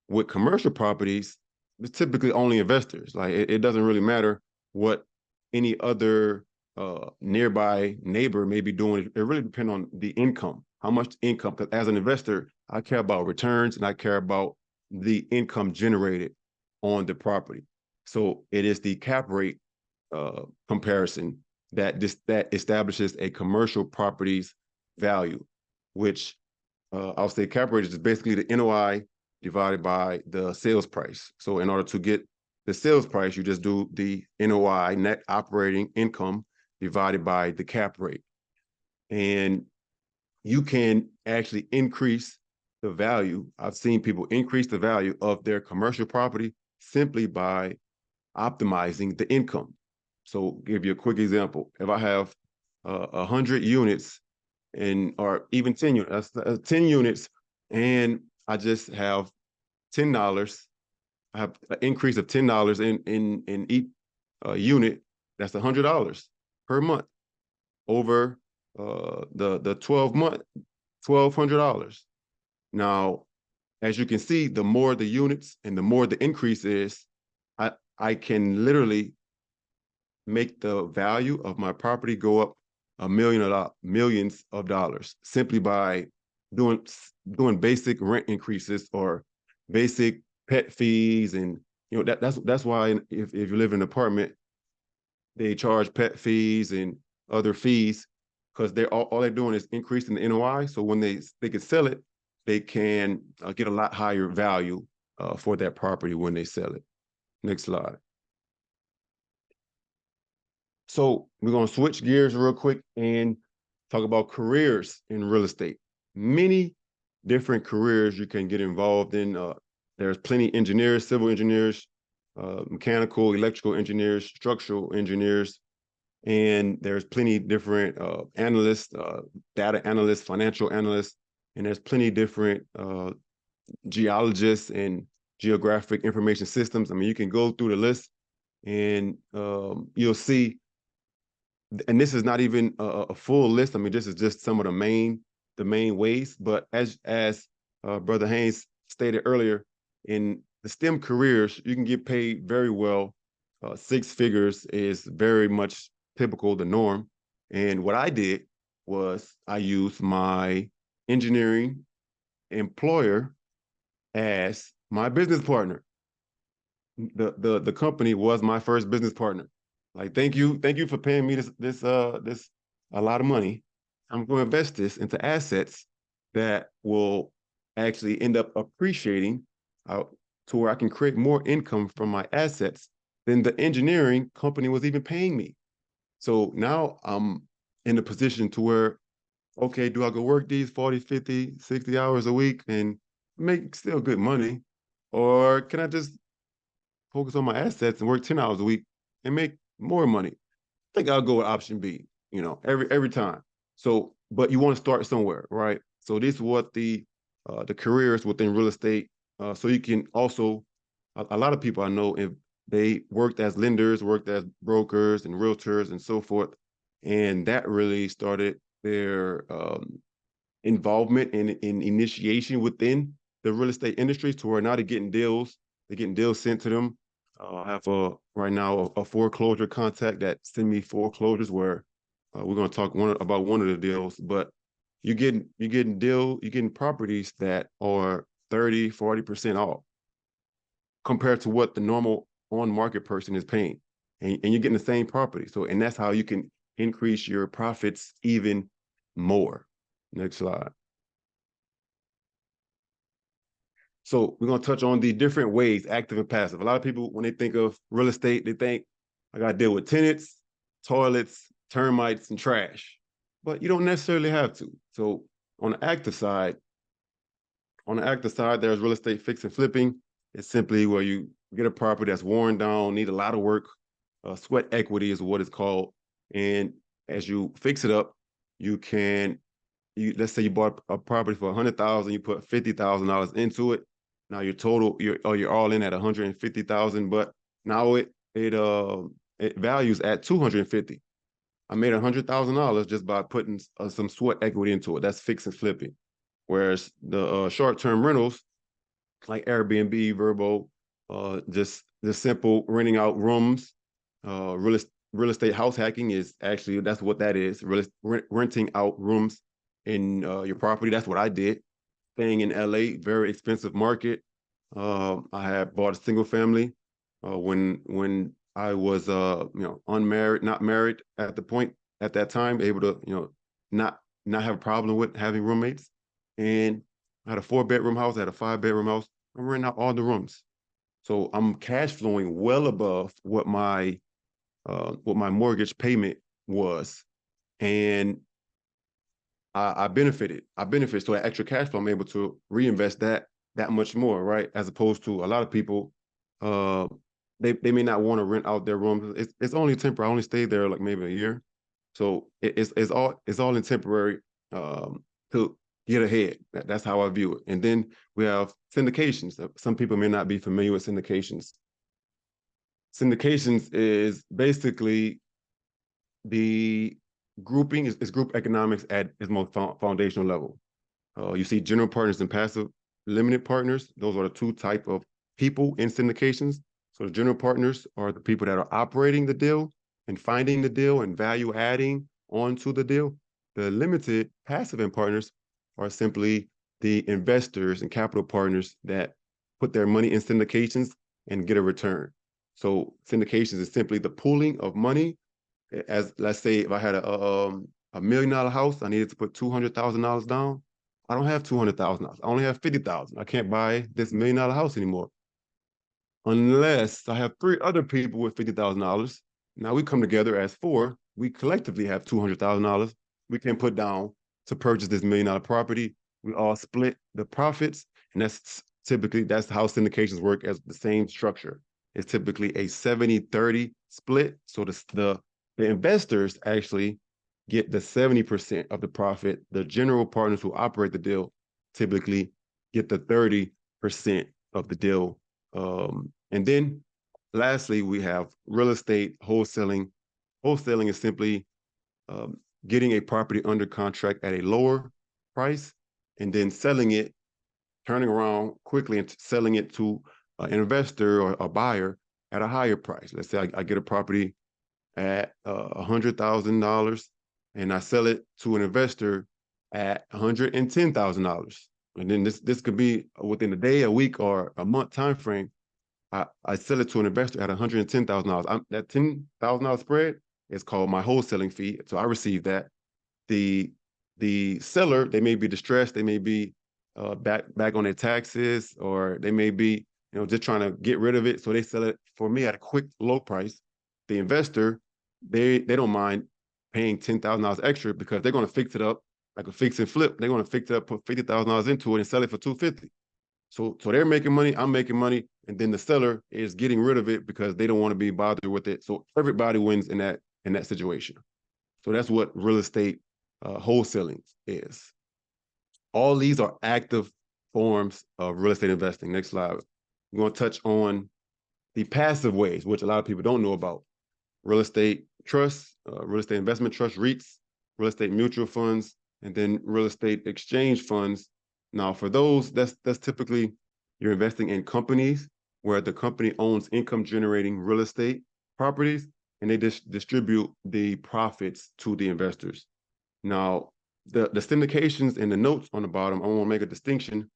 with commercial properties, it's typically only investors. Like it doesn't really matter what any other nearby neighbor may be doing. It really depends on the income, how much income. Because as an investor, I care about returns and I care about the income generated on the property. So it is the cap rate comparison that establishes a commercial property's value, which I'll say cap rate is basically the NOI divided by the sales price. So in order to get the sales price, you just do the NOI, net operating income, divided by the cap rate. And you can actually increase the value. I've seen people increase the value of their commercial property simply by optimizing the income. So give you a quick example. If I have 100 units or even 10 units, 10 units, and I just have $10, I have an increase of $10 in each unit, that's $100 per month over the 12 month, $1,200. Now, as you can see, the more the units and the more the increase is, I can literally make the value of my property go up millions of dollars simply by doing basic rent increases or basic pet fees. And that's why if you live in an apartment, they charge pet fees and other fees, because all they're doing is increasing the NOI. So when they can sell it, they can get a lot higher value for that property when they sell it. Next slide. So we're going to switch gears real quick and talk about careers in real estate. Many different careers you can get involved in. There's plenty of engineers, civil engineers, mechanical, electrical engineers, structural engineers, and there's plenty different analysts, data analysts, financial analysts, and there's plenty different geologists and geographic information systems. I mean, you can go through the list and you'll see, and this is not even a full list. I mean, this is just some of the main ways. But as Brother Haynes stated earlier, in the STEM careers, you can get paid very well. 6 figures is very much typical, the norm. And what I did was I used my engineering employer as my business partner. The company was my first business partner. Like, thank you for paying me this a lot of money. I'm going to invest this into assets that will actually end up appreciating to where I can create more income from my assets than the engineering company was even paying me. So now I'm in a position to where, okay, do I go work these 40, 50, 60 hours a week and make still good money? Or can I just focus on my assets and work 10 hours a week and make more money? I think I'll go with option B, every time. So, but you want to start somewhere, right? So this is what the careers within real estate. So you can also, a lot of people I know, if they worked as lenders, worked as brokers and realtors and so forth, and that really started their involvement in initiation within the real estate industry, to where now they're getting deals sent to them. I have right now a foreclosure contact that send me foreclosures where we're going to talk about one of the deals, but you're getting properties that are 30-40% off compared to what the normal on market person is paying, and you're getting the same property. So, and that's how you can increase your profits even more. Next slide. So we're going to touch on the different ways, active and passive. A lot of people, when they think of real estate, they think I got to deal with tenants, toilets, termites, and trash. But you don't necessarily have to. So on the active side, there's real estate fix and flipping. It's simply where you get a property that's worn down, need a lot of work. Sweat equity is what it's called. And as you fix it up, let's say you bought a property for $100,000, you put $50,000 into it. Now you're all in at $150,000, but now it values at $250,000. I made $100,000 just by putting some sweat equity into it. That's fix and flipping. Whereas the short-term rentals, like Airbnb, Verbo, just simple renting out rooms, real estate house hacking is actually, that's what that is. Renting out rooms in your property. That's what I did. Staying in LA, very expensive market. I had bought a single family when I was unmarried, not married at that time, able to not have a problem with having roommates. And I had a 4-bedroom house, I had a 5-bedroom house. I'm renting out all the rooms. So I'm cash flowing well above what my mortgage payment was. And I benefited. So that extra cash flow, I'm able to reinvest that much more, right? As opposed to a lot of people, they may not want to rent out their rooms. It's only temporary. I only stayed there like maybe a year. So it's all in temporary to get ahead. That's how I view it. And then we have syndications. Some people may not be familiar with syndications. Syndications is basically the grouping is group economics at its most foundational level. You see general partners and passive limited partners. Those are the two type of people in syndications. So the general partners are the people that are operating the deal and finding the deal and value adding onto the deal. The limited passive end partners are simply the investors and capital partners that put their money in syndications and get a return. So syndications is simply the pooling of money. As let's say if I had a $1 million house, I needed to put $200,000 down. I don't have $200,000. I only have $50,000. I can't buy this $1 million house anymore, unless I have 3 other people with $50,000 Now we come together as four. We collectively have $200,000 we can put down to purchase this $1 million property. We all split the profits, and that's how syndications work, as the same structure. It's typically a 70-30 split. So the investors actually get the 70% of the profit. The general partners who operate the deal typically get the 30% of the deal. And then lastly, we have real estate wholesaling. Wholesaling is simply getting a property under contract at a lower price and then selling it, turning around quickly and selling it to an investor or a buyer at a higher price. Let's say I get a property at $100,000 and I sell it to an investor at $110,000. And then this could be within a day, a week, or a month time frame. I sell it to an investor at $110,000. That $10,000 spread is called my wholesaling fee. So I receive that. The seller, they may be distressed, they may be back on their taxes, or they may be just trying to get rid of it. So they sell it for me at a quick, low price. The investor, they don't mind paying $10,000 extra because they're going to fix it up like a fix and flip. They're going to fix it up, put $50,000 into it, and sell it for $250,000. So they're making money, I'm making money, and then the seller is getting rid of it because they don't want to be bothered with it. So everybody wins in that situation. So that's what real estate wholesaling is. All these are active forms of real estate investing. Next slide. We're going to touch on the passive ways, which a lot of people don't know about. Real estate trusts, real estate investment trusts, REITs, real estate mutual funds, and then real estate exchange funds. Now, for those, that's typically you're investing in companies where the company owns income-generating real estate properties, and they distribute the profits to the investors. Now, the syndications and the notes on the bottom, I want to make a distinction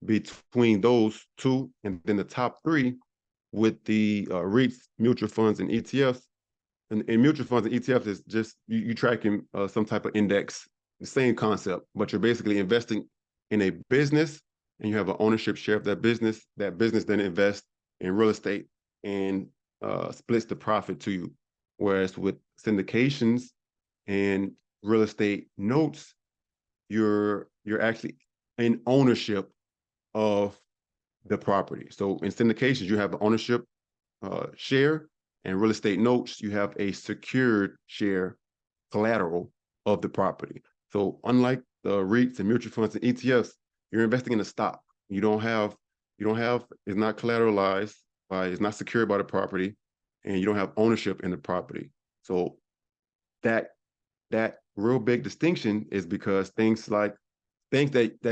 between those two, and then the top three with the REITs, mutual funds, and ETFs. And mutual funds and ETFs is just you tracking some type of index, the same concept, but you're basically investing in a business and you have an ownership share of that business. That business then invests in real estate and splits the profit to you. Whereas with syndications and real estate notes, you're actually in ownership of the property. So in syndications, you have an ownership share, and real estate notes, you have a secured share collateral of the property. So unlike the REITs and mutual funds and ETFs, you're investing in a stock. It's not collateralized it's not secured by the property, and you don't have ownership in the property. So that real big distinction is because things that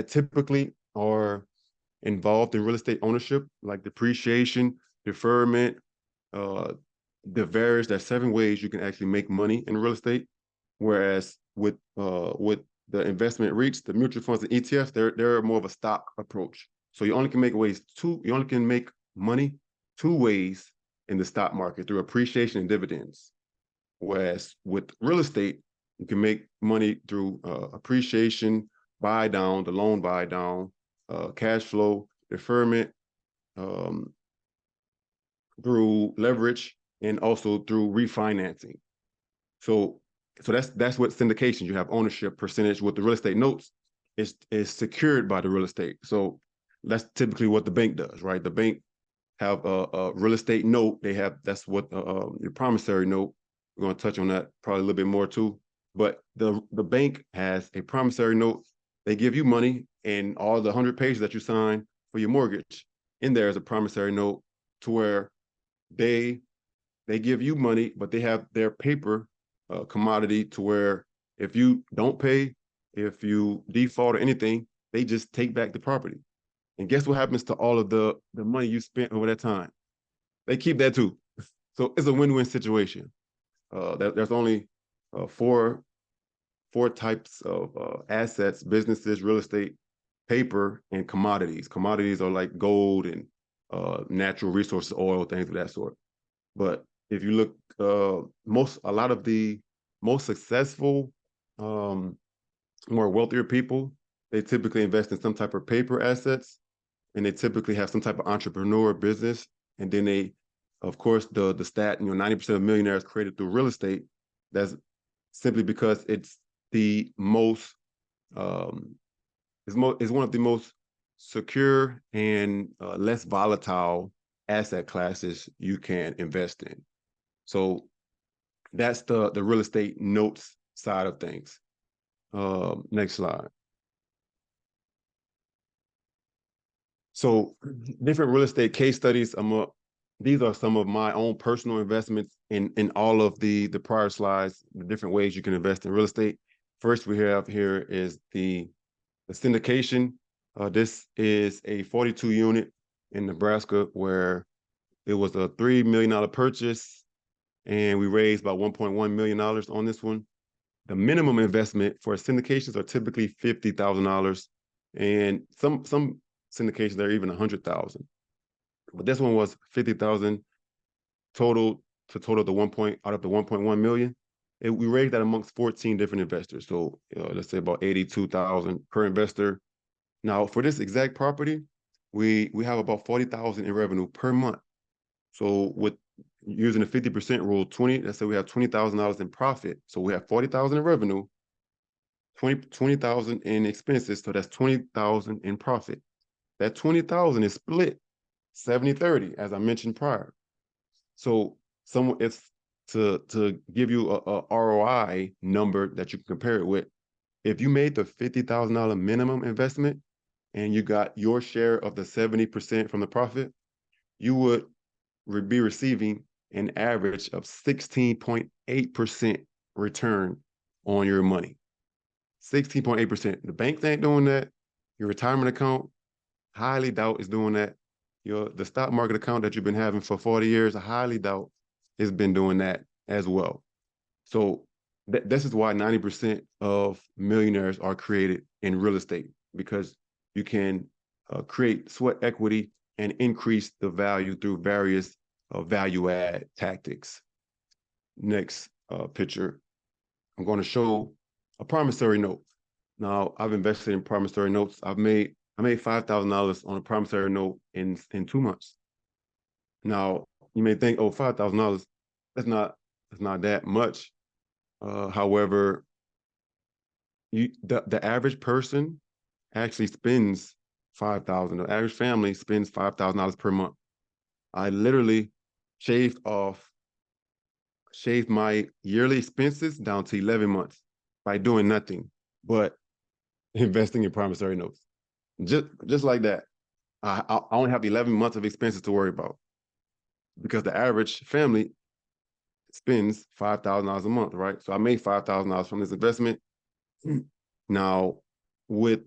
typically are involved in real estate ownership, like depreciation, deferment, there's 7 ways you can actually make money in real estate. Whereas with the investment REITs, the mutual funds and ETFs, they're more of a stock approach. So you only can make money 2 ways in the stock market, through appreciation and dividends. Whereas with real estate, you can make money through appreciation, buy down, the loan buy down, cash flow, deferment, through leverage, and also through refinancing. So that's what syndications, you have ownership percentage. With the real estate notes, is secured by the real estate. So that's typically what the bank does, right? The bank have a real estate note. That's what your promissory note. We're going to touch on that probably a little bit more too. But the bank has a promissory note. They give you money, and all the 100 pages that you sign for your mortgage, in there is a promissory note, to where they give you money, but they have their paper commodity, to where if you don't pay, if you default or anything, they just take back the property. And guess what happens to all of the money you spent over that time? They keep that too. So it's a win-win situation. There's only four types of assets: businesses, real estate, paper, and commodities. Commodities are like gold and natural resources, oil, things of that sort. But if you look, a lot of the most successful, more wealthier people, they typically invest in some type of paper assets, and they typically have some type of entrepreneur business, and then they Of course, the stat, 90% of millionaires created through real estate. That's simply because it's the most, is one of the most secure and less volatile asset classes you can invest in. So that's the real estate notes side of things. Next slide. So different real estate case studies. These are some of my own personal investments in all of the prior slides, the different ways you can invest in real estate. First, we have here is the syndication. This is a 42 unit in Nebraska where it was a $3 million purchase and we raised about $1.1 million on this one. The minimum investment for syndications are typically $50,000, and some syndications are even $100,000. But this one was $50,000 total to total the out of the 1.1 million. We raised that amongst 14 different investors. So let's say about 82,000 per investor. Now for this exact property, we have about 40,000 in revenue per month. So with using the 50% rule, let's say we have $20,000 in profit. So we have 40,000 in revenue, 20,000 in expenses. So that's 20,000 in profit. That 20,000 is split 70-30, as I mentioned prior. So it's to give you a ROI number that you can compare it with. If you made the $50,000 minimum investment and you got your share of the 70% from the profit, you would be receiving an average of 16.8% return on your money. 16.8%. The banks ain't doing that. Your retirement account, highly doubt is doing that. The stock market account that you've been having for 40 years, I highly doubt has been doing that as well. So this is why 90% of millionaires are created in real estate, because you can create sweat equity and increase the value through various value add tactics. Next picture, I'm going to show a promissory note. Now, I've invested in promissory notes. I made $5,000 on a promissory note in 2 months. Now, you may think, oh, $5,000, that's not that much. However, the average person actually spends $5,000. The average family spends $5,000 per month. I literally shaved my yearly expenses down to 11 months by doing nothing but investing in promissory notes. Just like that. I only have 11 months of expenses to worry about, because the average family spends $5,000 a month, right? So I made $5,000 from this investment. Now, with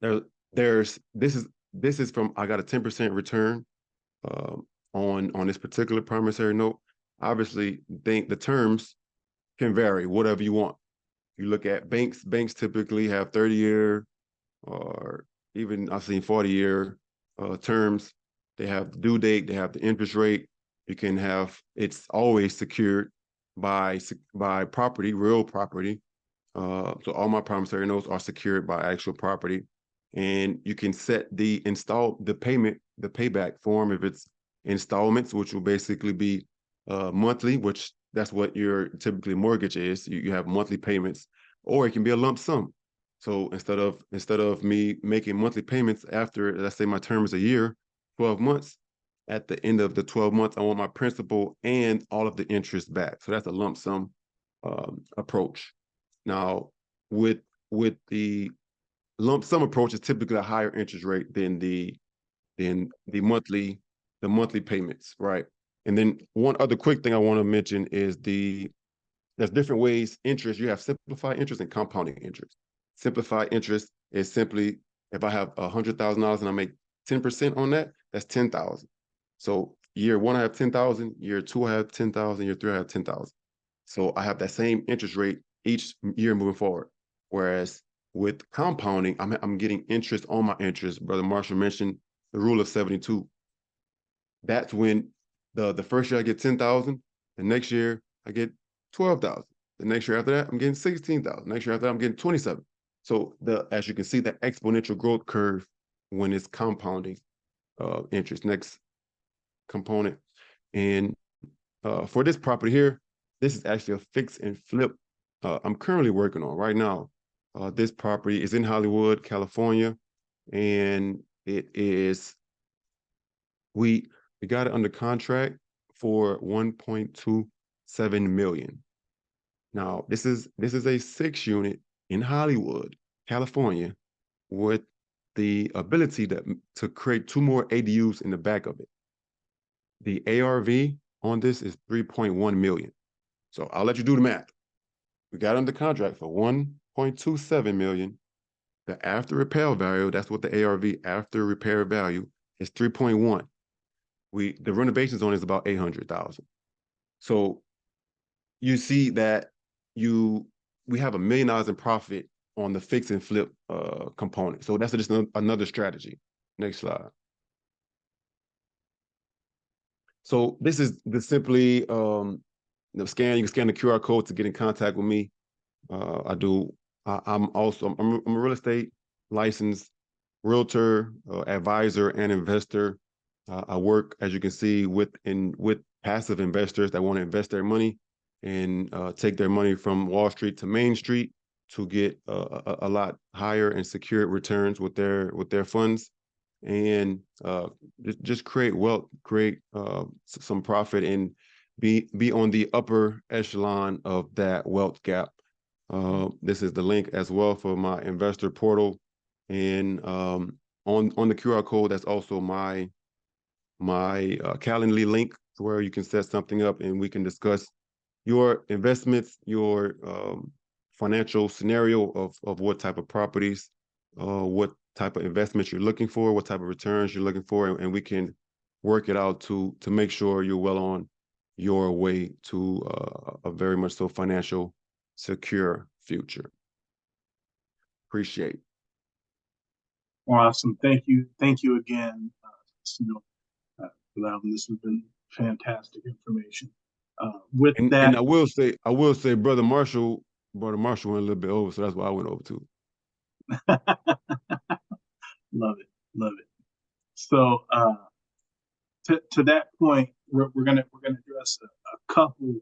this is from, I got a 10% return on this particular promissory note. Obviously, the terms can vary, whatever you want. You look at banks typically have 30-year or even I've seen 40-year terms. They have the due date, they have the interest rate. You can have, it's always secured by property, real property. So all my promissory notes are secured by actual property. And you can set the payback form if it's installments, which will basically be monthly, which that's what your typically mortgage is. You have monthly payments, or it can be a lump sum. So instead of me making monthly payments after, let's say my term is a year, 12 months, at the end of the 12 months, I want my principal and all of the interest back. So that's a lump sum approach. Now, with the lump sum approach, is typically a higher interest rate than the monthly payments, right? And then one other quick thing I want to mention is there's different ways interest. You have simplified interest and compounding interest. Simplified interest is simply, if I have $100,000 and I make 10% on that, that's 10,000. So year one, I have 10,000. Year two, I have 10,000. Year three, I have 10,000. So I have that same interest rate each year moving forward. Whereas with compounding, I'm getting interest on my interest. Brother Marshall mentioned the rule of 72. That's when the first year I get 10,000. The next year I get 12,000. The next year after that, I'm getting 16,000. Next year after that, I'm getting 27. So as you can see, the exponential growth curve when it's compounding interest. Next component. And for this property here, this is actually a fix and flip I'm currently working on right now. This property is in Hollywood, California, and it is, we got it under contract for 1.27 million. Now, this is a 6-unit in Hollywood, California, with the ability to create 2 more ADUs in the back of it. The ARV on this is 3.1 million. So I'll let you do the math. We got under contract for 1.27 million. The after repair value, that's what the ARV after repair value is 3.1. The renovations on it is about 800,000. So you see that we have $1 million in profit on the fix and flip component. So that's just another strategy. Next slide. So this is simply the scan. You can scan the QR code to get in contact with me. I'm a real estate licensed realtor, advisor, and investor. I work, as you can see, with passive investors that want to invest their money and take their money from Wall Street to Main Street to get a lot higher and secure returns with their funds, and just create wealth, create some profit, and be on the upper echelon of that wealth gap. This is the link as well for my investor portal, and on the QR code, that's also my Calendly link where you can set something up and we can discuss your investments, your financial scenario of what type of properties, what type of investments you're looking for, what type of returns you're looking for, and we can work it out to make sure you're well on your way to a very much so financial secure future. Appreciate. Awesome. Thank you. Thank you again, this has been fantastic information. And I will say, Brother Marshall went a little bit over, so that's why I went over too. Love it. So to that point, we're gonna address a couple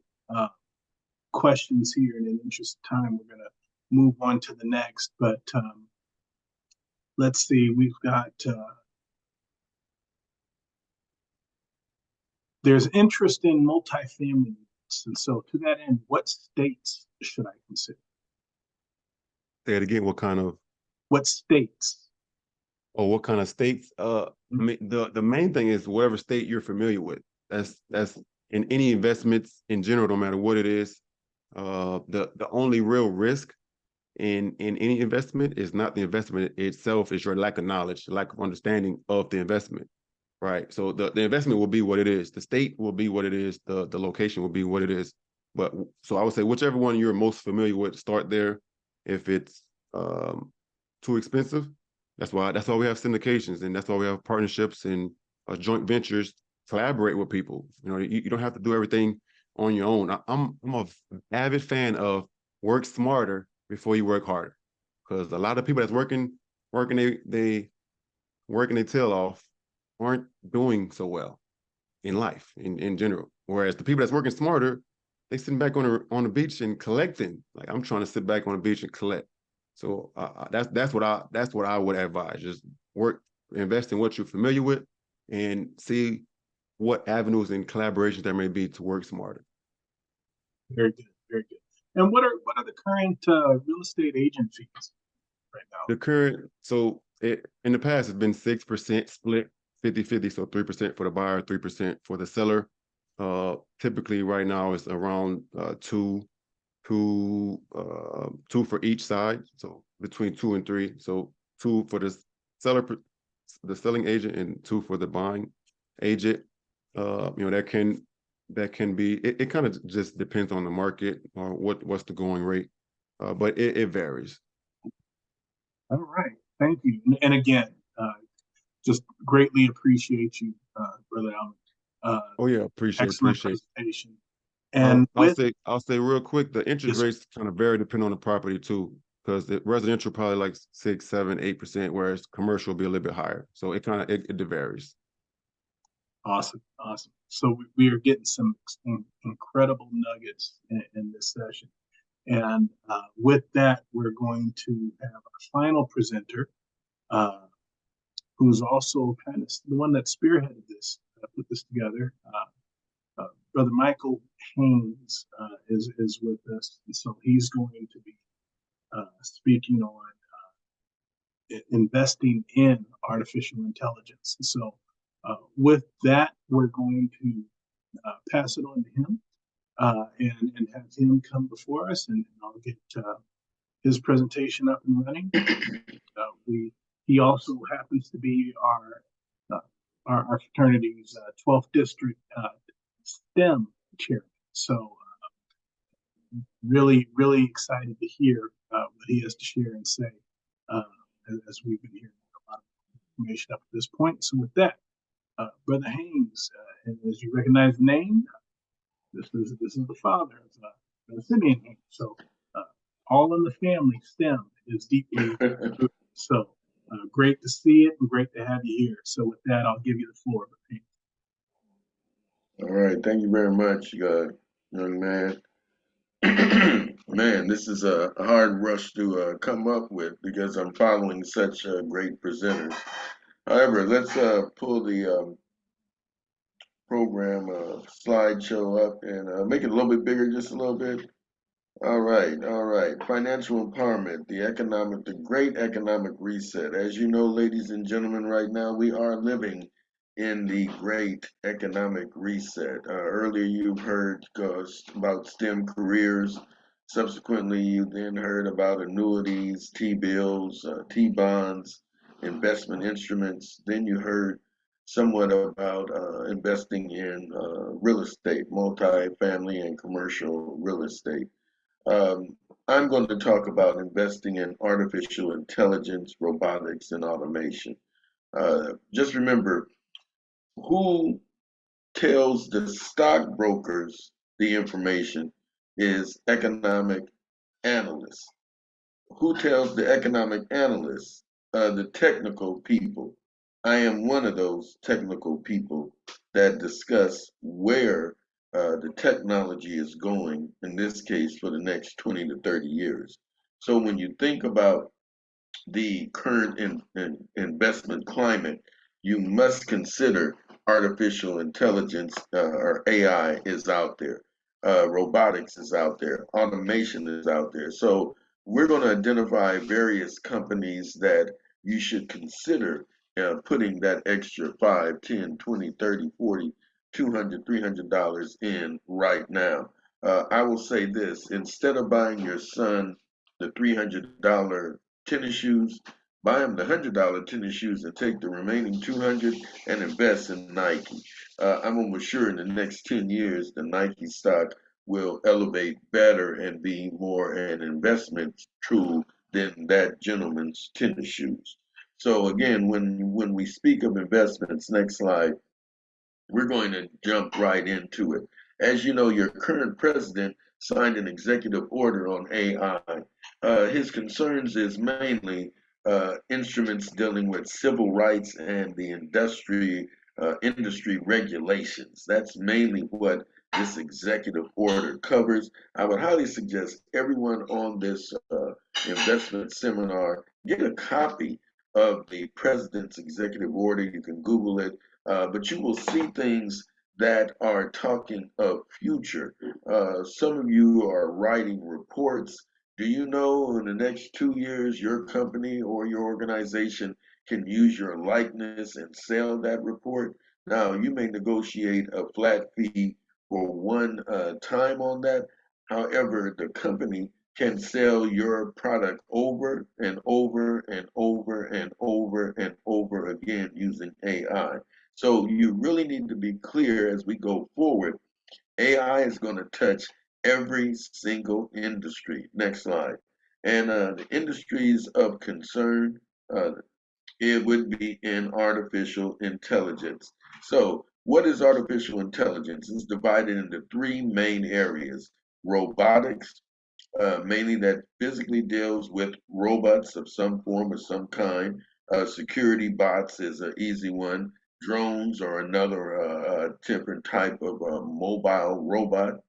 questions here, and in the interest of time, we're gonna move on to the next. But let's see, we've got there's interest in multifamily units, and so to that end, what states should I consider? Say it again. What states? Oh, what kind of states? I mean, the main thing is whatever state you're familiar with. That's in any investments in general, no matter what it is. The only real risk in any investment is not the investment itself, is your lack of knowledge, lack of understanding of the investment. Right. So the investment will be what it is. The state will be what it is. The location will be what it is. But so I would say whichever one you're most familiar with, start there. If it's too expensive, that's why we have syndications, and that's why we have partnerships and joint ventures. Collaborate with people. You don't have to do everything on your own. I'm an avid fan of work smarter before you work harder, because a lot of people that's working their tail off aren't doing so well in life in general. Whereas the people that's working smarter, they sitting back on the beach and collecting. Like, I'm trying to sit back on the beach and collect. So that's what I would advise. Just invest in what you're familiar with, and see what avenues and collaborations there may be to work smarter. Very good, very good. And what are the current real estate agent fees right now? In the past, it's been 6% split, 50-50, so 3% for the buyer, 3% for the seller. Typically right now it's around two for each side, so between 2 and 3. So 2 for the seller, the selling agent, and 2 for the buying agent. That can be, it kind of just depends on the market or what's the going rate, but it varies. All right, thank you. And again, just greatly appreciate you, Brother Allen. Oh yeah, appreciate. Presentation. And I'll say real quick, the interest rates kind of vary depending on the property too, because the residential probably like 6, 7, 8%, whereas commercial will be a little bit higher. So it varies. Awesome, awesome. So we are getting some incredible nuggets in this session. And with that, we're going to have our final presenter, uh, who's also kind of the one that spearheaded this, put this together. Brother Michael Haynes is with us, and so he's going to be speaking on investing in artificial intelligence. And so, with that, we're going to pass it on to him and have him come before us, and I'll get his presentation up and running. He also happens to be our fraternity's 12th district STEM chairman. So really excited to hear what he has to share and say as we've been hearing a lot of information up to this point. So with that, Brother Haynes, and as you recognize the name, this is the father of Simeon Haynes. So all in the family STEM is deeply rooted. So great to see it and great to have you here. So with that, I'll give you the floor. All right, thank you very much, young man. Man, this is a hard rush to come up with because I'm following such great presenters. However, let's pull the program slideshow up and make it a little bit bigger, just a little bit. All right, all right. Financial empowerment, the great economic reset. As you know, ladies and gentlemen, right now we are living in the great economic reset. Earlier you've heard about STEM careers. Subsequently, you then heard about annuities, T-bills, T-bonds, investment instruments. Then you heard somewhat about investing in real estate, multi-family and commercial real estate. Um, I'm going to talk about investing in artificial intelligence, robotics, and automation. Just remember, who tells the stockbrokers the information is economic analysts. Who tells the economic analysts? The technical people. I am one of those technical people that discuss where the technology is going, in this case, for the next 20 to 30 years. So when you think about the current investment climate, you must consider artificial intelligence or AI is out there, robotics is out there, automation is out there. So we're going to identify various companies that you should consider putting that extra 5, 10, 20, 30, 40, 200, $300 in right now. I will say this, instead of buying your son the $300 tennis shoes, buy him the $100 tennis shoes and take the remaining 200 and invest in Nike. I'm almost sure in the next 10 years, the Nike stock will elevate better and be more an investment tool than that gentleman's tennis shoes. So again, when we speak of investments, next slide, we're going to jump right into it. As you know, your current president signed an executive order on AI. His concerns is mainly instruments dealing with civil rights and the industry regulations. That's mainly what this executive order covers. I would highly suggest everyone on this investment seminar get a copy of the president's executive order. You can Google it, but you will see things that are talking of future. Some of you are writing reports. Do you know in the next 2 years, your company or your organization can use your likeness and sell that report? Now, you may negotiate a flat fee for one time on that. However, the company can sell your product over and over and over and over and over again using AI. So you really need to be clear as we go forward. AI is going to touch every single industry. Next slide. And the industries of concern, it would be in artificial intelligence. So what is artificial intelligence? It's divided into three main areas: robotics, mainly that physically deals with robots of some form or some kind. Security bots is an easy one. Drones are another different type of mobile robot.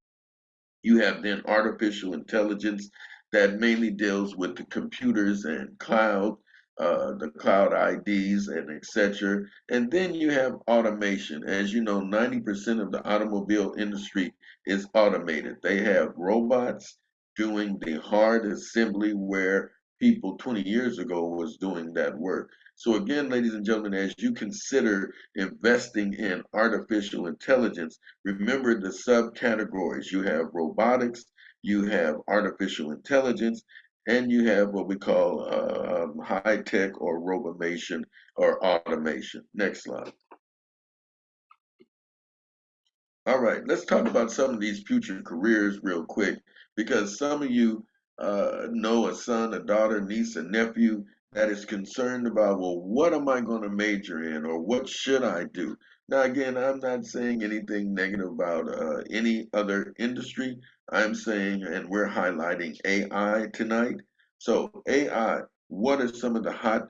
You have then artificial intelligence that mainly deals with the computers and cloud, the cloud IDs and etc. And then you have automation. As you know, 90% of the automobile industry is automated. They have robots doing the hard assembly where people 20 years ago was doing that work. So again, ladies and gentlemen, as you consider investing in artificial intelligence, remember the subcategories. You have robotics, you have artificial intelligence, and you have what we call high tech or robomation or automation. Next slide. All right, let's talk about some of these future careers real quick because some of you know a son, a daughter, niece, a nephew that is concerned about, well, what am I going to major in or what should I do? Now, again, I'm not saying anything negative about any other industry. I'm saying, and we're highlighting AI tonight. So, AI, what are some of the hot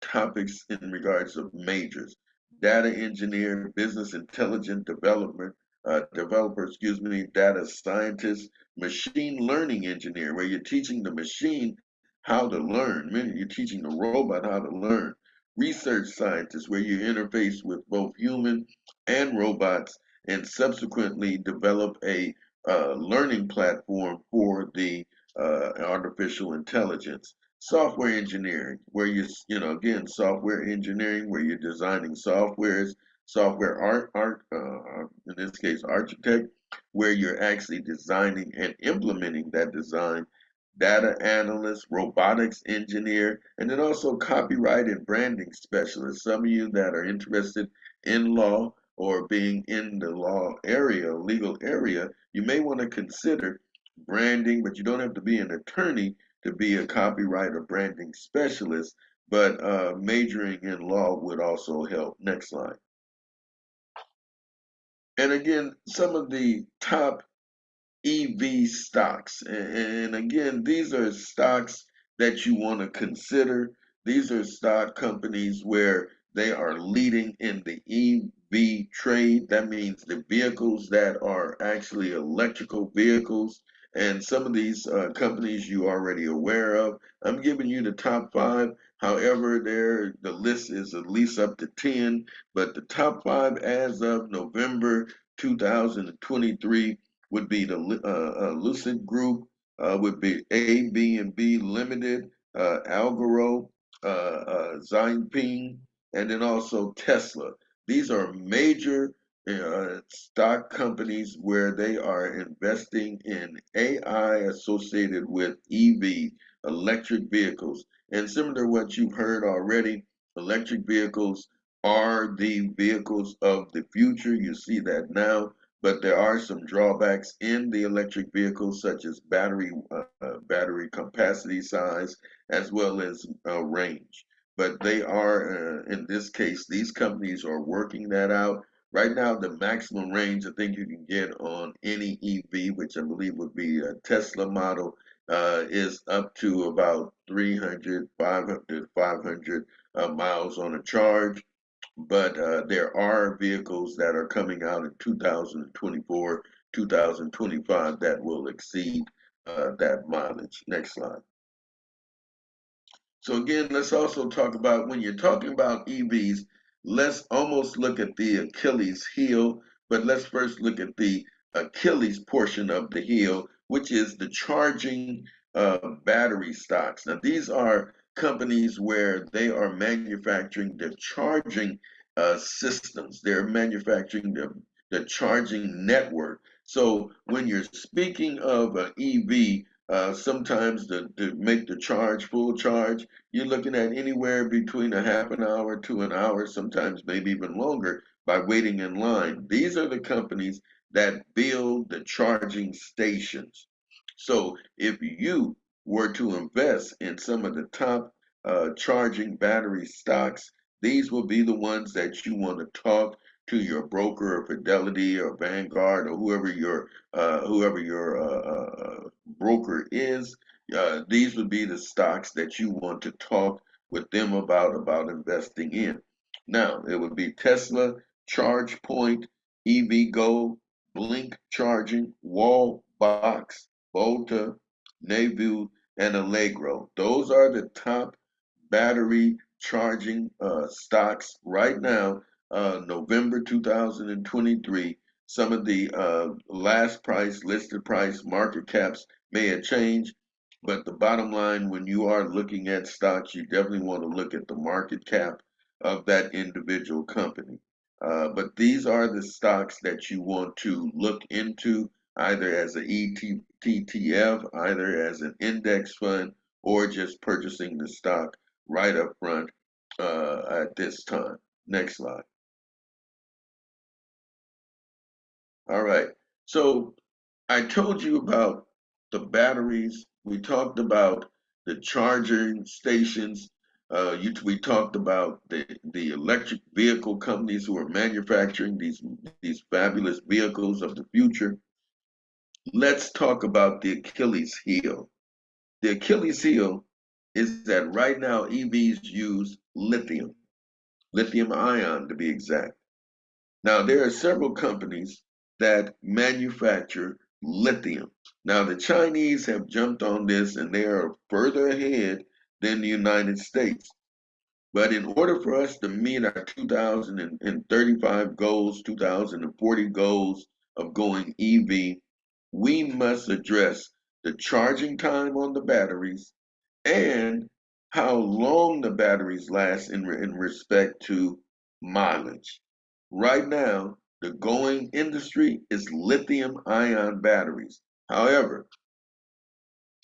topics in regards of majors? Data engineer, business intelligence developer, excuse me, data scientist, machine learning engineer, where you're teaching the machine how to learn. Meaning you're teaching the robot how to learn. Research scientist, where you interface with both human and robots, and subsequently develop a learning platform for the artificial intelligence. Software engineering, where again, software engineering, where you're designing softwares, software in this case, architect, where you're actually designing and implementing that design, data analyst, robotics engineer, and then also copyright and branding specialist. Some of you that are interested in law or being in the law area, legal area, you may want to consider branding, but you don't have to be an attorney to be a copyright or branding specialist, but majoring in law would also help. Next slide. And again, some of the top EV stocks. And again, these are stocks that you want to consider. These are stock companies where they are leading in the EV trade. That means the vehicles that are actually electrical vehicles. And some of these companies you already aware of. I'm giving you the top 5. However, the list is at least up to 10, but the top 5 as of November 2023 would be the Lucid Group, would be A, B, and B Limited, Algoro, Xinping, and then also Tesla. These are major stock companies where they are investing in AI associated with EV, electric vehicles. And similar to what you've heard already, electric vehicles are the vehicles of the future. You see that now, but there are some drawbacks in the electric vehicles, such as battery capacity size, as well as range. But they are, in this case, these companies are working that out. Right now, the maximum range I think you can get on any EV, which I believe would be a Tesla model, is up to about 300, 500 miles on a charge. But there are vehicles that are coming out in 2024, 2025 that will exceed that mileage. Next slide. So again, let's also talk about, when you're talking about EVs, let's almost look at the Achilles heel, but let's first look at the Achilles portion of the heel, which is the charging battery stocks. Now, these are companies where they are manufacturing the charging systems. They're manufacturing the charging network. So when you're speaking of an EV, sometimes to make the charge full charge, you're looking at anywhere between a half an hour to an hour, sometimes maybe even longer, by waiting in line. These are the companies that build the charging stations. So if you were to invest in some of the top charging battery stocks, these will be the ones that you want to talk to your broker or Fidelity or Vanguard or whoever your broker is. These would be the stocks that you want to talk with them about investing in. Now, it would be Tesla, ChargePoint, EVgo, Blink Charging, Wallbox, Volta, Navu, and Allegro. Those are the top battery charging stocks right now, November 2023. Some of the last price, listed price, market caps may have changed, but the bottom line, when you are looking at stocks, you definitely want to look at the market cap of that individual company. But these are the stocks that you want to look into either as an ETF, either as an index fund, or just purchasing the stock right up front at this time. Next slide. All right. So I told you about the batteries. We talked about the charging stations. We talked about the electric vehicle companies who are manufacturing these fabulous vehicles of the future. Let's talk about the Achilles heel. The Achilles heel is that right now EVs use lithium ion to be exact. Now, there are several companies that manufacture lithium. Now, the Chinese have jumped on this and they are further ahead than the United States. But in order for us to meet our 2035 goals, 2040 goals of going EV, we must address the charging time on the batteries and how long the batteries last in respect to mileage. Right now, the going industry is lithium ion batteries. However,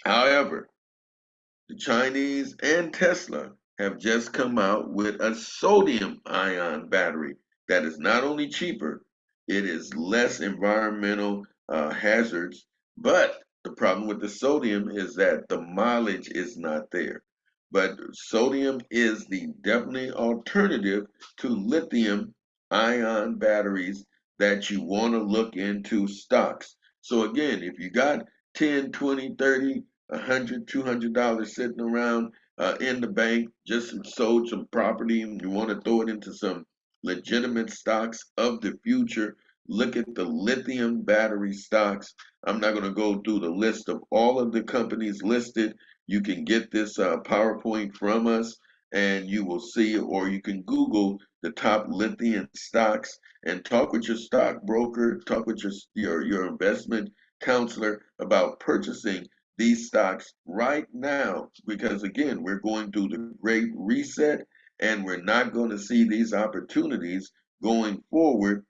the Chinese and Tesla have just come out with a sodium ion battery that is not only cheaper, it is less environmental hazards, but the problem with the sodium is that the mileage is not there. But sodium is the definitely alternative to lithium ion batteries that you want to look into stocks. So again, if you got 10, 20, 30, $100, $200 sitting around in the bank, just sold some property, and you want to throw it into some legitimate stocks of the future, look at the lithium battery stocks. I'm not going to go through the list of all of the companies listed. You can get this PowerPoint from us and you will see, or you can Google the top lithium stocks and talk with your stockbroker, talk with your investment counselor about purchasing these stocks right now, because again, we're going through the great reset and we're not going to see these opportunities going forward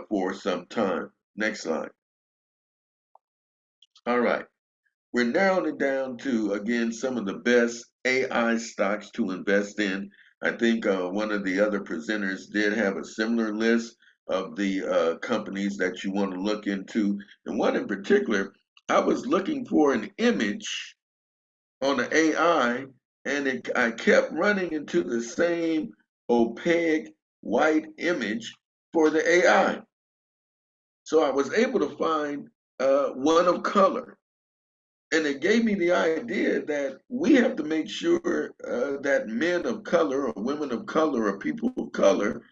for some time. Next slide. All right. We're narrowing it down to, again, some of the best AI stocks to invest in. I think one of the other presenters did have a similar list of the companies that you want to look into. And one in particular, I was looking for an image on the AI, and I kept running into the same opaque white image for the AI. So I was able to find one of color. And it gave me the idea that we have to make sure that men of color or women of color or people of color,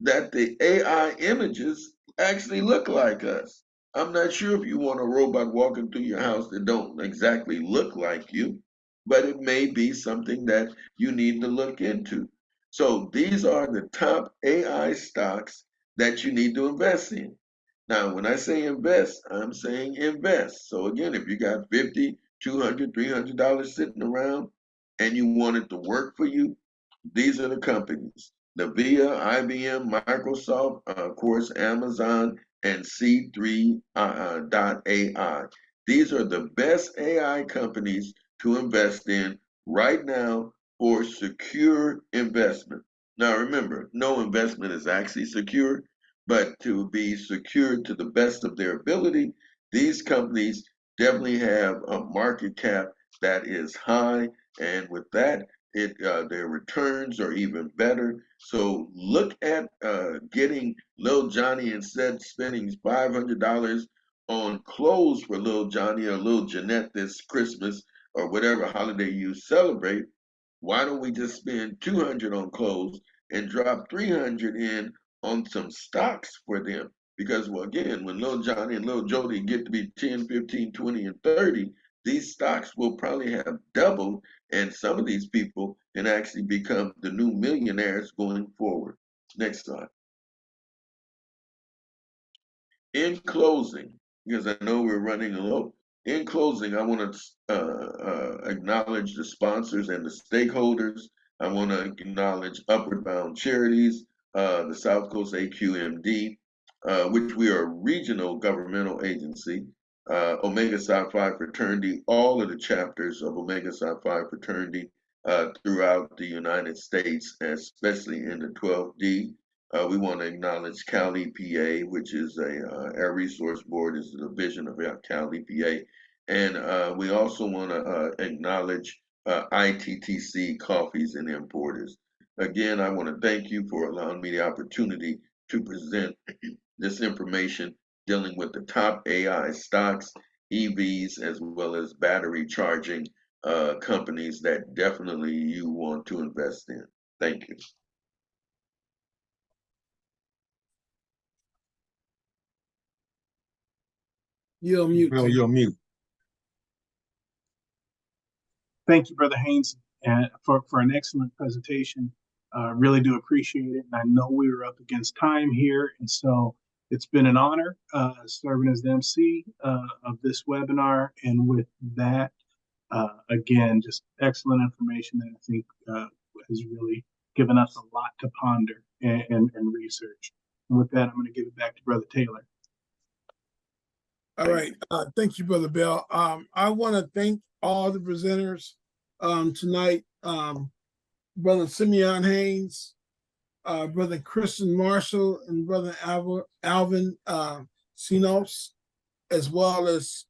that the AI images actually look like us. I'm not sure if you want a robot walking through your house that don't exactly look like you, but it may be something that you need to look into. So these are the top AI stocks that you need to invest in. Now, when I say invest, I'm saying invest. So again, if you got 50, 200, $300 sitting around and you want it to work for you, these are the companies: Nvidia, IBM, Microsoft, of course, Amazon, and C3.ai. These are the best AI companies to invest in right now for secure investment. Now, remember, no investment is actually secure, but to be secured to the best of their ability, these companies definitely have a market cap that is high, and with that, their returns are even better. So look at getting Lil Johnny instead spending $500 on clothes for Lil Johnny or Lil Jeanette this Christmas or whatever holiday you celebrate. Why don't we just spend $200 on clothes and drop 300 in on some stocks for them. Because, well, again, when little Johnny and little Jody get to be 10, 15, 20, and 30, these stocks will probably have doubled, and some of these people can actually become the new millionaires going forward. Next slide. In closing, because I know we're running low, in closing, I want to acknowledge the sponsors and the stakeholders. I want to acknowledge Upward Bound Charities, the South Coast AQMD, which we are a regional governmental agency, Omega Psi Phi Fraternity, all of the chapters of Omega Psi Phi Fraternity throughout the United States, especially in the 12D. We want to acknowledge Cal EPA, which is a Air Resource Board, is a division of Cal EPA. And we also want to acknowledge ITTC Coffees and Importers. Again, I want to thank you for allowing me the opportunity to present this information dealing with the top AI stocks, EVs, as well as battery charging companies that definitely you want to invest in. Thank you. You're on mute. Bill, you're on mute. Thank you, Brother Haynes, and for an excellent presentation. Really do appreciate it. And I know we were up against time here, and so it's been an honor serving as the MC of this webinar. And with that, again, just excellent information that I think has really given us a lot to ponder and research. And with that, I'm going to give it back to Brother Taylor. All right. Thank you, Brother Bell. I want to thank all the presenters tonight. Brother Simeon Haynes, Brother Christian Marshall, and Brother Alvin Sinos, as well as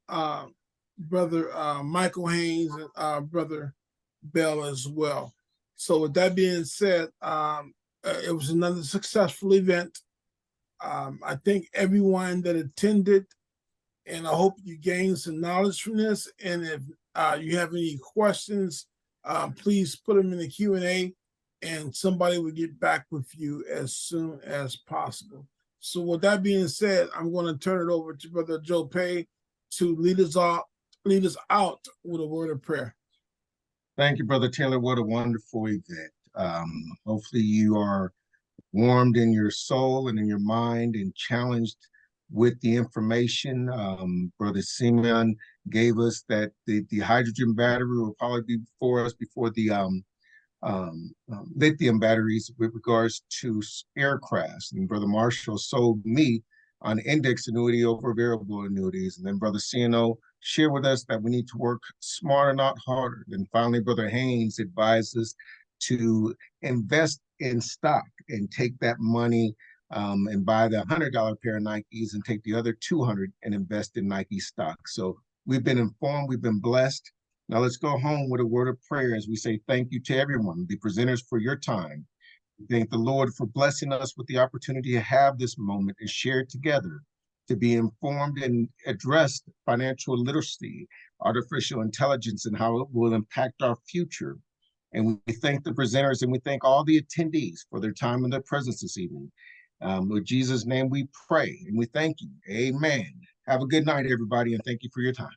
Brother Michael Haynes and Brother Bell as well. So with that being said, it was another successful event. I thank everyone that attended, and I hope you gained some knowledge from this. And if you have any questions, please put them in the Q&A, and somebody will get back with you as soon as possible. So with that being said, I'm going to turn it over to Brother Joe Pay to lead us out with a word of prayer. Thank you, Brother Taylor. What a wonderful event. Hopefully you are warmed in your soul and in your mind and challenged with the information. Brother Simeon gave us that the hydrogen battery will probably be before us before the lithium batteries with regards to aircrafts. And Brother Marshall sold me on index annuity over variable annuities. And then Brother CNO shared with us that we need to work smarter, not harder. Then finally, Brother Haynes advised us to invest in stock and take that money and buy the $100 pair of Nikes and take the other 200 and invest in Nike stock. So we've been informed, we've been blessed. Now let's go home with a word of prayer as we say thank you to everyone, the presenters, for your time. We thank the Lord for blessing us with the opportunity to have this moment and share it together, to be informed and address financial literacy, artificial intelligence, and how it will impact our future. And we thank the presenters and we thank all the attendees for their time and their presence this evening. With Jesus' name we pray and we thank you. Amen. Have a good night, everybody, and thank you for your time.